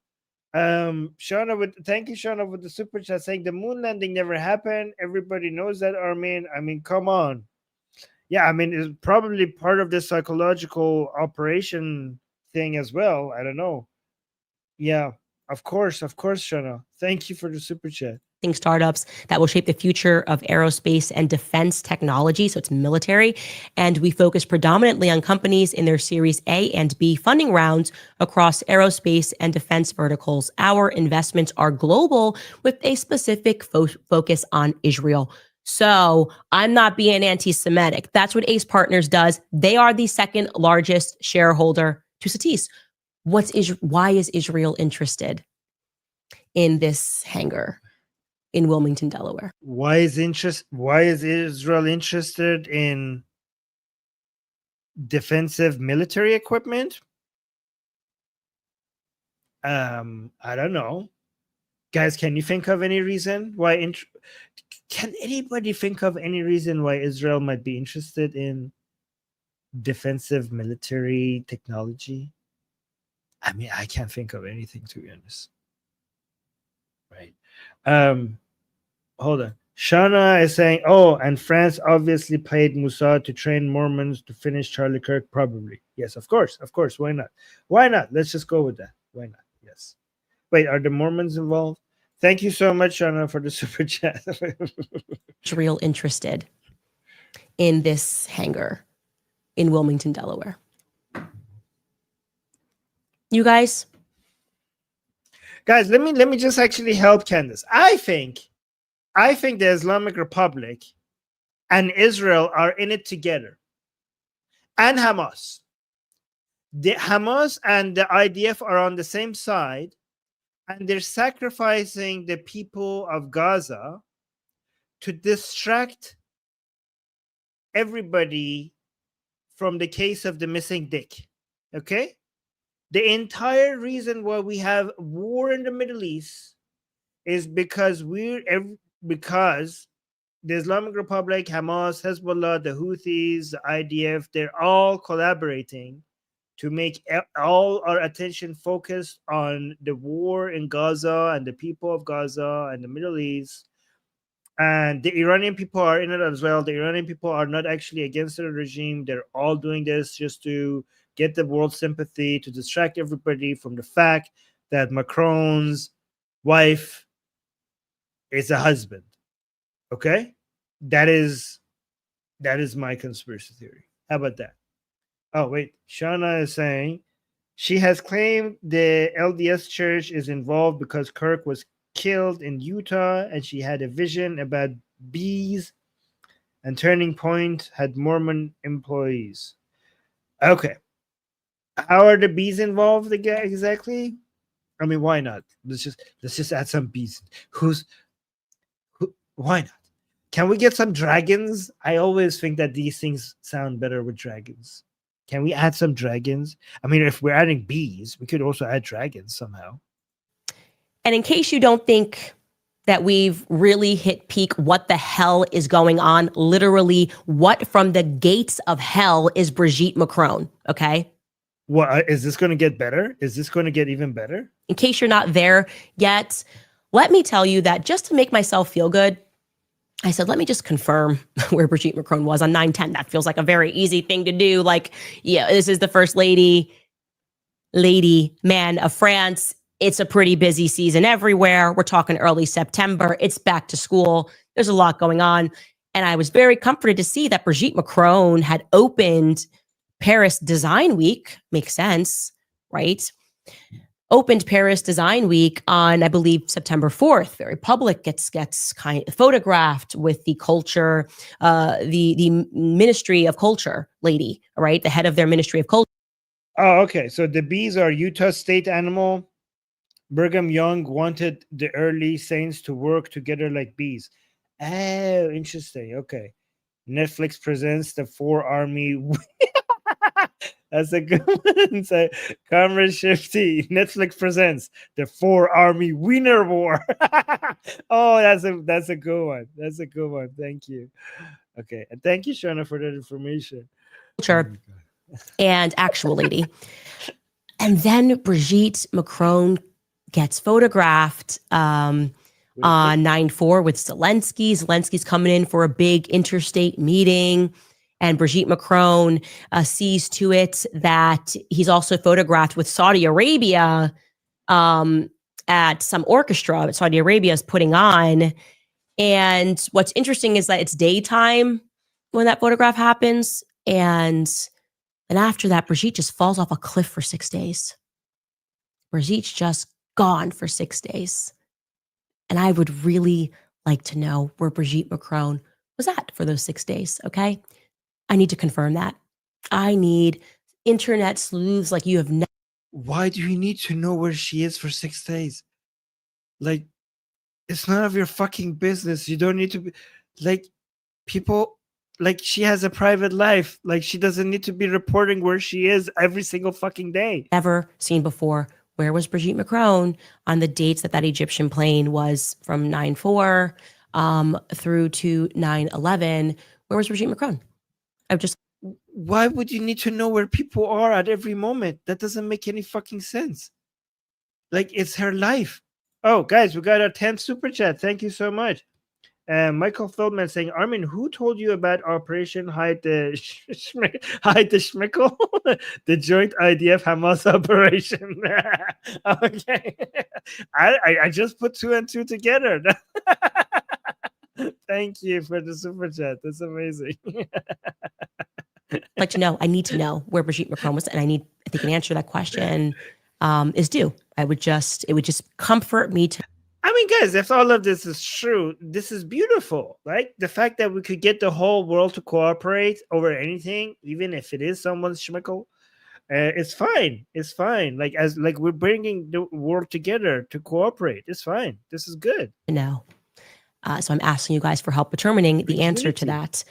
Shauna, thank you, Shauna, with the super chat saying the moon landing never happened. Everybody knows that, Armin. I mean, come on. Yeah, I mean, it's probably part of the psychological operation thing as well. I don't know. Yeah, of course, Shauna. Thank you for the super chat.
Startups that will shape the future of aerospace and defense technology. So it's military. And we focus predominantly on companies in their Series A and B funding rounds across aerospace and defense verticals. Our investments are global with a specific focus on Israel. So I'm not being anti-Semitic. That's what ACE Partners does. They are the second largest shareholder to Satis. Why is Israel interested in this hangar in Wilmington, Delaware?
Why is Israel interested in defensive military equipment? I don't know. Guys, can you think of any reason why can anybody think of any reason why Israel might be interested in defensive military technology? I mean, I can't think of anything, to be honest. Right. Hold on. Shauna is saying, oh, and France obviously paid Mossad to train Mormons to finish Charlie Kirk, probably. Yes, of course. Why not? Let's just go with that. Why not? Yes. Wait, are the Mormons involved? Thank you so much, Shauna, for the super chat.
Israel interested in this hangar in Wilmington, Delaware. You guys,
let me just actually help Candace. I think the Islamic Republic and Israel are in it together, and Hamas. The Hamas and the IDF are on the same side, and they're sacrificing the people of Gaza to distract everybody from the case of the missing dick. Okay? The entire reason why we have war in the Middle East is because because the Islamic Republic, Hamas, Hezbollah, the Houthis, the IDF, they're all collaborating to make all our attention focused on the war in Gaza and the people of Gaza and the Middle East. And the Iranian people are in it as well. The Iranian people are not actually against the regime. They're all doing this just to get the world's sympathy, to distract everybody from the fact that Macron's wife is a husband. Okay? That is my conspiracy theory. How about that? Oh, wait. Shauna is saying she has claimed the LDS church is involved because Kirk was killed in Utah and she had a vision about bees, and Turning Point had Mormon employees. Okay. How are the bees involved exactly? I mean, why not? Let's just add some bees. Why not? Can we get some dragons? I always think that these things sound better with dragons. Can we add some dragons? I mean, if we're adding bees, we could also add dragons somehow.
And in case you don't think that we've really hit peak, what the hell is going on? Literally, what from the gates of hell is Brigitte Macron? Okay.
What is this going to get better? Is this going to get even better?
In case you're not there yet, let me tell you that just to make myself feel good, I said, let me just confirm where Brigitte Macron was on 9/10. That feels like a very easy thing to do. Like, yeah, this is the first lady, man of France. It's a pretty busy season everywhere. We're talking early September. It's back to school. There's a lot going on. And I was very comforted to see that Brigitte Macron had opened Paris Design Week. Makes sense, right? Opened Paris Design Week on, I believe, September 4th. Very public, gets kind of photographed with the culture, the Ministry of Culture lady, right? The head of their Ministry of Culture.
Oh, okay. So the bees are Utah state animal. Brigham Young wanted the early saints to work together like bees. Oh, interesting. Okay. Netflix presents the 4 Army. That's a good one. So, Comrade Shifty, Netflix presents the 4 Army Wiener War. Oh, that's a good one. That's a good one. Thank you. Okay, and thank you, Shana, for that information.
Culture and actual lady. And then Brigitte Macron gets photographed on 9/4 with Zelensky. Zelensky's coming in for a big interstate meeting. And Brigitte Macron sees to it that he's also photographed with Saudi Arabia at some orchestra that Saudi Arabia is putting on. And what's interesting is that it's daytime when that photograph happens. And after that, Brigitte just falls off a cliff for 6 days. Brigitte's just gone for 6 days. And I would really like to know where Brigitte Macron was at for those 6 days, okay? I need to confirm that. I need internet sleuths like you have never.
Why do you need to know where she is for 6 days? Like, it's none of your fucking business. You don't need to be like people. Like, she has a private life. Like, she doesn't need to be reporting where she is every single fucking day.
Never seen before. Where was Brigitte Macron on the dates that Egyptian plane was from 9/4 through to 9/11? Where was Brigitte Macron?
Why would you need to know where people are at every moment? That doesn't make any fucking sense. Like, it's her life. Oh, guys, we got our 10th super chat. Thank you so much. Michael Feldman saying, Armin, who told you about Operation Hide the Schmickel? The joint IDF Hamas operation. Okay. I just put 2 and 2 together. Thank you for the super chat. That's amazing.
Like to know. I need to know where Brigitte Macron was, and I think an answer to that question is due. It would just comfort me to.
I mean, guys, if all of this is true, this is beautiful. Like, the fact that we could get the whole world to cooperate over anything, even if it is someone's schmickel, it's fine. It's fine. Like, we're bringing the world together to cooperate. It's fine. This is good.
No. So I'm asking you guys for help determining the answer to that.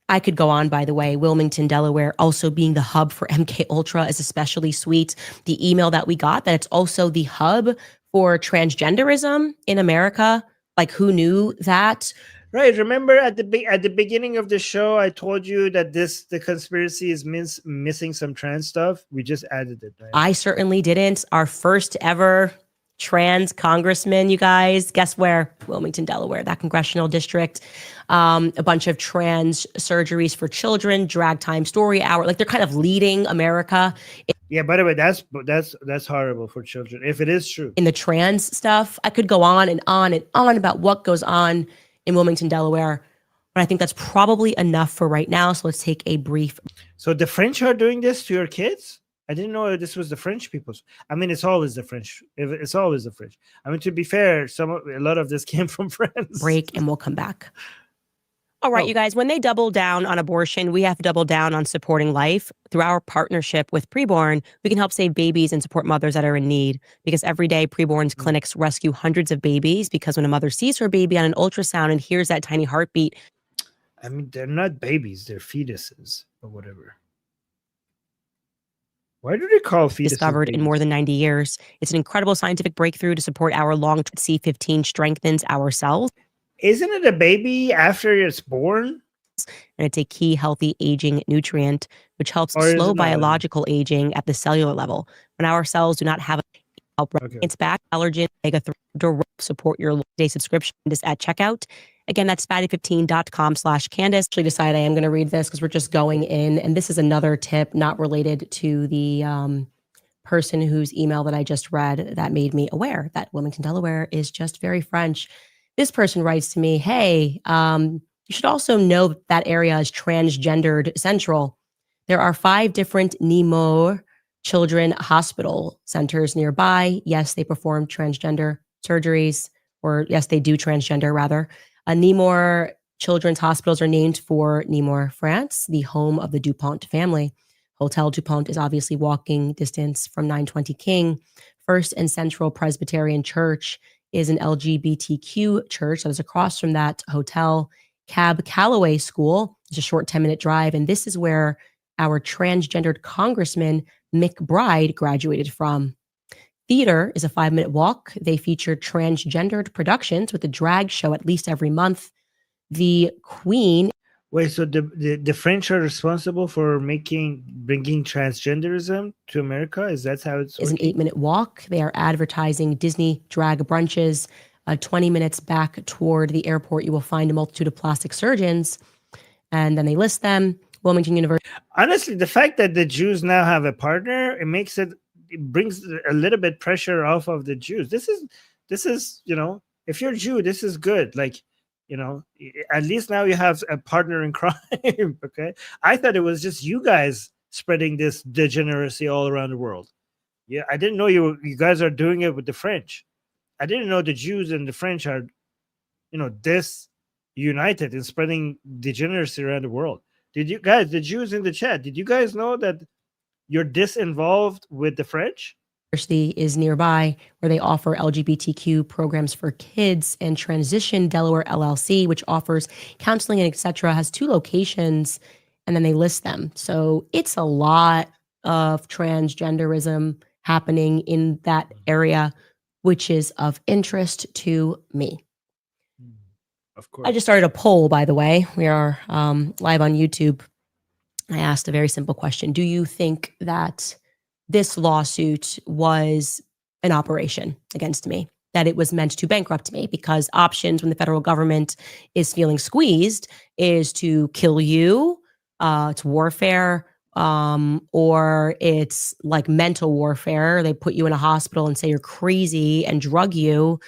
I could go on, by the way. Wilmington, Delaware, also being the hub for MK Ultra is especially sweet. The email that we got, that it's also the hub for transgenderism in America. Like, who knew that?
Right. Remember at the beginning of the show, I told you that the conspiracy is missing some trans stuff. We just added it. Right?
I certainly didn't. Our first ever trans congressman, you guys. Guess where? Wilmington, Delaware, that congressional district. A bunch of trans surgeries for children, drag time story hour. Like they're kind of leading America.
Yeah, by the way, that's horrible for children if it is true.
In the trans stuff, I could go on and on and on about what goes on in Wilmington, Delaware, but I think that's probably enough for right now. So let's take a brief.
So the French are doing this to your kids? I didn't know this was the French people's. I mean, it's always the French. It's always the French. I mean, to be fair, a lot of this came from France.
Break, and we'll come back. All right, you guys, when they double down on abortion, we have to double down on supporting life. Through our partnership with Preborn, we can help save babies and support mothers that are in need. Because every day, Preborn's clinics rescue hundreds of babies. Because when a mother sees her baby on an ultrasound and hears that tiny heartbeat.
I mean, they're not babies, they're fetuses or whatever. Why do they call fetuses
discovered
babies?
In more than 90 years. It's an incredible scientific breakthrough to support our long C15 strengthens our cells.
Isn't it a baby after it's born?
And it's a key healthy aging nutrient, which helps slow biological aging at the cellular level. When our cells do not have it's back, allergen, omega-3, support your day subscription just at checkout. Again, that's fatty15.com/Candace. Actually decided I am going to read this because we're just going in. And this is another tip not related to the person whose email that I just read that made me aware that Wilmington, Delaware is just very French. This person writes to me, hey, you should also know that area is transgendered central. There are 5 different Nemours children hospital centers nearby. Yes, they perform transgender surgeries, or yes, they do transgender rather. Nemours children's hospitals are named for Nemours, France, the home of the Dupont family. Hotel Dupont is obviously walking distance from 920 King. First and Central Presbyterian Church is an LGBTQ church that is across from that hotel. Cab Calloway School is a short 10-minute drive, and this is where our transgendered congressman McBride graduated from. Theater is a 5-minute walk. They feature transgendered productions with a drag show at least every month. The Queen.
Wait, so the French are responsible for bringing transgenderism to America? Is that how it's
working? Is an 8-minute walk. They are advertising Disney drag brunches. 20 minutes back toward the airport, you will find a multitude of plastic surgeons, and then they list them. Wilmington University.
Honestly, the fact that the Jews now have a partner, it brings a little bit pressure off of the Jews. This is, if you're Jew, this is good. Like, at least now you have a partner in crime. Okay. I thought it was just you guys spreading this degeneracy all around the world. Yeah. I didn't know you guys are doing it with the French. I didn't know the Jews and the French are, this united in spreading degeneracy around the world. Did you guys, the Jews in the chat, did you guys know that you're disinvolved with the French?
University is nearby, where they offer LGBTQ programs for kids, and Transition Delaware LLC, which offers counseling and etc., has 2 locations, and then they list them. So it's a lot of transgenderism happening in that area, which is of interest to me.
Of course.
I just started a poll, by the way. We are live on YouTube. I asked a very simple question. Do you think that this lawsuit was an operation against me, that it was meant to bankrupt me? Because options when the federal government is feeling squeezed is to kill you, it's warfare, or it's like mental warfare. They put you in a hospital and say you're crazy and drug you,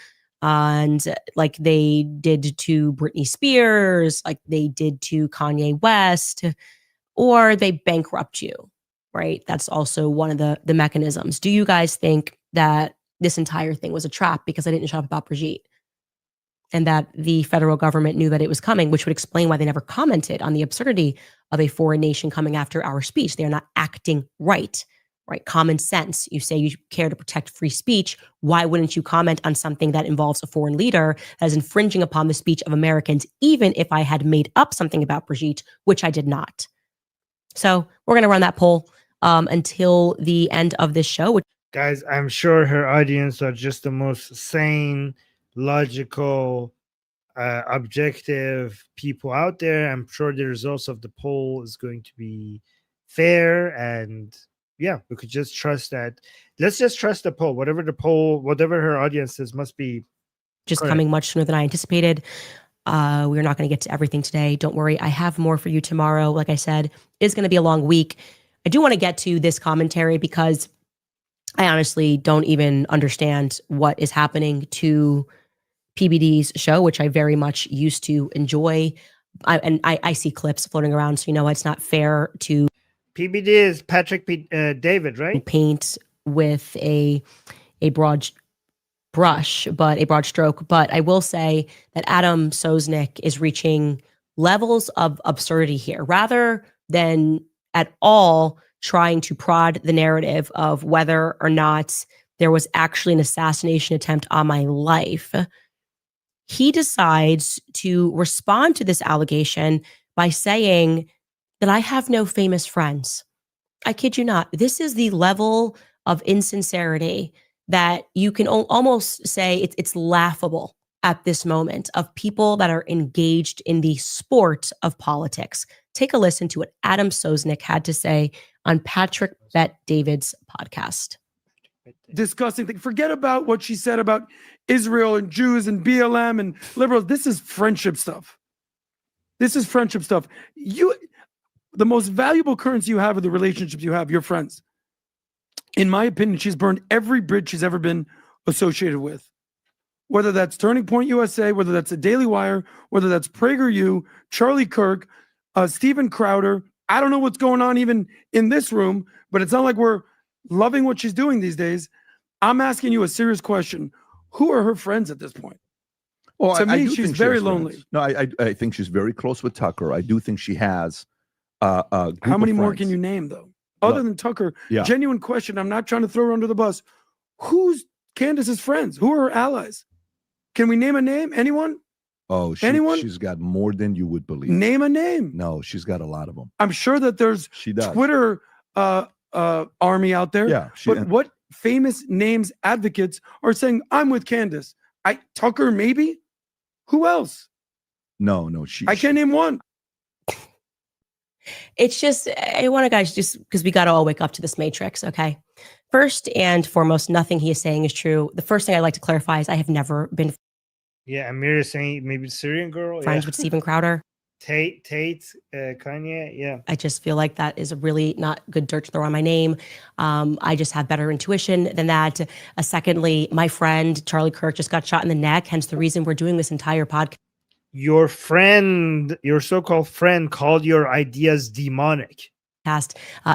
and like they did to Britney Spears, like they did to Kanye West, or they bankrupt you. Right? That's also one of the mechanisms. Do you guys think that this entire thing was a trap because I didn't shut up about Brigitte, and that the federal government knew that it was coming, which would explain why they never commented on the absurdity of a foreign nation coming after our speech? They are not acting right? Common sense. You say you care to protect free speech. Why wouldn't you comment on something that involves a foreign leader that is infringing upon the speech of Americans, even if I had made up something about Brigitte, which I did not? So we're going to run that poll until the end of this show.
Guys, I'm sure her audience are just the most sane, logical, objective people out there. I'm sure the results of the poll is going to be fair and yeah, we could just trust that. Let's just trust the poll. Whatever her audience says must be
just
correct.
coming much sooner than I anticipated. We're not going to get to everything today. Don't worry. I have more for you tomorrow. Like I said, it's going to be a long week. I do want to get to this commentary because I honestly don't even understand what is happening to PBD's show, which I very much used to enjoy. I see clips floating around, so you know it's not fair to
PBD is Patrick David, right?
paint with a broad brush, but a broad stroke. But I will say that Adam Sosnick is reaching levels of absurdity here, rather than at all trying to prod the narrative of whether or not there was actually an assassination attempt on my life. He decides to respond to this allegation by saying that I have no famous friends. I kid you not. This is the level of insincerity that you can almost say it's laughable at this moment of people that are engaged in the sport of politics. Take a listen to what Adam Sosnick had to say on Patrick Bet-David's podcast.
Disgusting thing. Forget about what she said about Israel and Jews and BLM and liberals. This is friendship stuff. This is friendship stuff. The most valuable currency you have are the relationships you have, your friends. In my opinion, she's burned every bridge she's ever been associated with. Whether that's Turning Point USA, whether that's the Daily Wire, whether that's PragerU, Charlie Kirk, Steven Crowder. I don't know what's going on even in this room, but it's not like we're loving what she's doing these days. I'm asking you a serious question. Who are her friends at this point?
Well,
to
I
me,
do
she's
think she
very
has friends.
lonely.
No, I think she's very close with Tucker. I do think she has a group
How many
of
more
friends.
can you name, though? Other than Tucker,
yeah.
Genuine question. I'm not trying to throw her under the bus. Who's Candace's friends? Who are her allies? Can we name a name? Anyone?
Oh,
Anyone?
She's got more than you would believe.
Name a name.
No, she's got a lot of them.
I'm sure that there's
She does.
Twitter army out there.
Yeah.
But what famous names advocates are saying, I'm with Candace? Tucker, maybe? Who else?
No.
I can't name one.
It's just, I want to guys, just because we got to all wake up to this matrix, okay? First and foremost, nothing he is saying is true. The first thing I'd like to clarify is I have never been
Yeah, Amir is saying maybe Syrian girl.
friends with Steven Crowder.
Tate, Kanye. Yeah.
I just feel like that is really not good dirt to throw on my name. I just have better intuition than that. Secondly, my friend Charlie Kirk just got shot in the neck, hence the reason we're doing this entire podcast.
Your friend, your so-called friend, called your ideas demonic.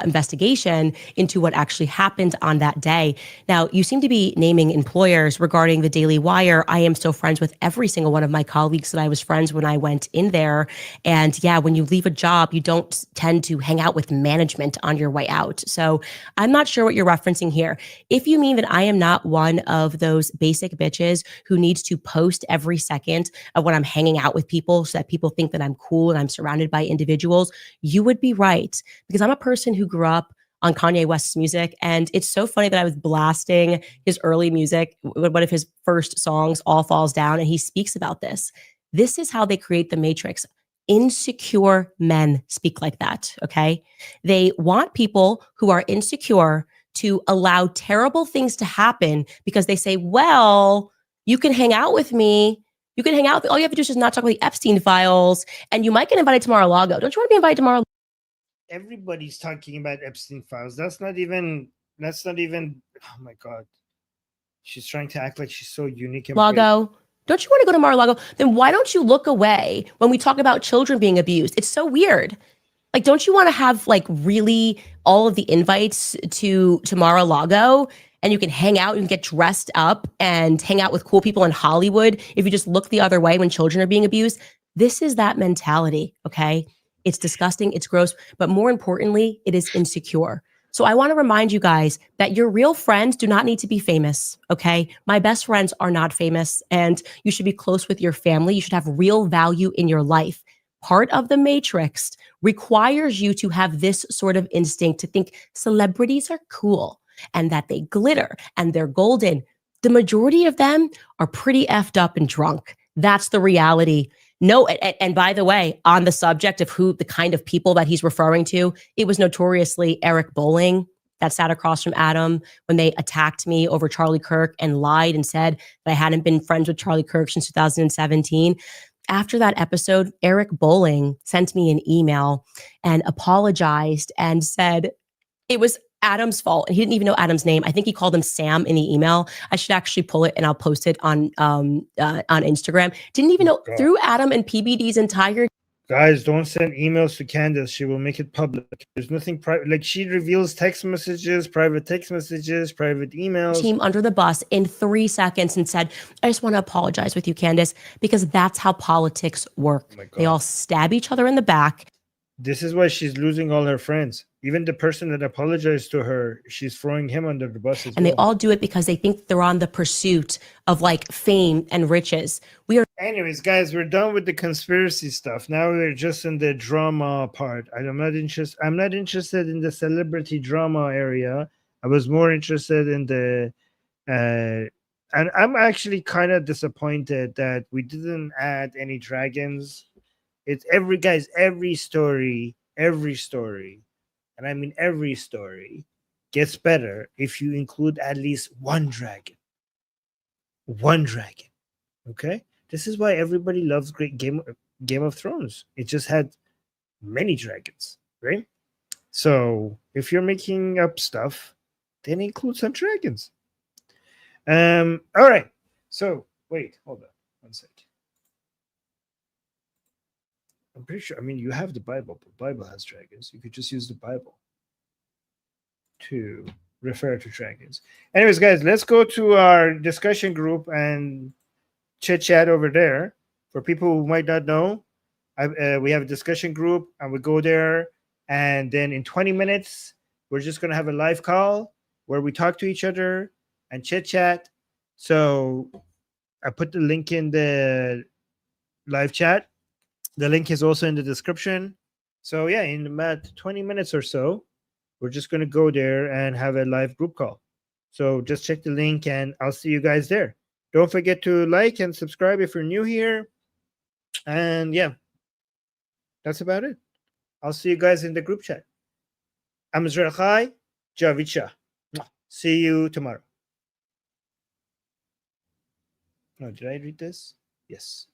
Investigation into what actually happened on that day. Now, you seem to be naming employers regarding the Daily Wire. I am still friends with every single one of my colleagues that I was friends when I went in there. And yeah, when you leave a job, you don't tend to hang out with management on your way out. So I'm not sure what you're referencing here. If you mean that I am not one of those basic bitches who needs to post every second of when I'm hanging out with people so that people think that I'm cool and I'm surrounded by individuals, you would be right. Because I'm a person who grew up on Kanye West's music. And it's so funny that I was blasting his early music, one of his first songs, All Falls Down. And he speaks about this. This is how they create the matrix. Insecure men speak like that. Okay. They want people who are insecure to allow terrible things to happen because they say, well, you can hang out with me. You can hang out. All you have to do is just not talk about the Epstein files. And you might get invited to Mar-a-Lago. Don't you want to be invited to Mar-a-Lago?
Everybody's talking about Epstein files. That's not even. Oh my God. She's trying to act like she's so unique. And
Lago. Don't you want to go to Mar-a-Lago? Then why don't you look away when we talk about children being abused? It's so weird. Like, don't you want to have like really all of the invites to Mar-a-Lago and you can hang out, you can get dressed up and hang out with cool people in Hollywood if you just look the other way when children are being abused? This is that mentality, okay? It's disgusting, it's gross, but more importantly, it is insecure. So I want to remind you guys that your real friends do not need to be famous, okay? My best friends are not famous, and you should be close with your family. You should have real value in your life. Part of the matrix requires you to have this sort of instinct to think celebrities are cool and that they glitter and they're golden. The majority of them are pretty effed up and drunk. That's the reality. No, and by the way, on the subject of who the kind of people that he's referring to, it was notoriously Eric Bolling, that sat across from Adam when they attacked me over Charlie Kirk and lied and said that I hadn't been friends with Charlie Kirk since 2017. After that episode, Eric Bowling sent me an email and apologized and said it was Adam's fault. And he didn't even know Adam's name. I think he called him Sam in the email. I should actually pull it and I'll post it on Instagram. Didn't even know through Adam and PBD's entire.
Guys, don't send emails to Candace. She will make it public. There's nothing private. Like, she reveals text messages, private text messages, private emails.
Team under the bus in 3 seconds and said, I just want to apologize with you, Candace, because that's how politics work.
Oh my God.
They all stab each other in the back.
This is why she's losing all her friends. Even the person that apologized to her, she's throwing him under the bus as
And
well.
they all do it because they think they're on the pursuit of like fame and riches. We are.
Anyways, guys, we're done with the conspiracy stuff. Now we're just in the drama part. I'm not interested in the celebrity drama area. I was more interested in the and I'm actually kind of disappointed that we didn't add any dragons. It's every story, and I mean every story gets better if you include at least one dragon. One dragon. Okay? This is why everybody loves great Game of Thrones. It just had many dragons, right? So if you're making up stuff, then include some dragons. All right. So wait, hold on one second. I'm pretty sure. I mean, you have the Bible, but the Bible has dragons. You could just use the Bible to refer to dragons. Anyways, guys, let's go to our discussion group and chit chat over there. For people who might not know, we have a discussion group, and we go there, and then in 20 minutes, we're just gonna have a live call where we talk to each other and chit chat. So I put the link in the live chat. The link is also in the description. So yeah, in about 20 minutes or so, we're just going to go there and have a live group call. So just check the link and I'll see you guys there. Don't forget to like and subscribe if you're new here. And yeah, that's about it. I'll see you guys in the group chat. I'm Israel Chai, Javid Shah. See you tomorrow. Oh, did I read this? Yes.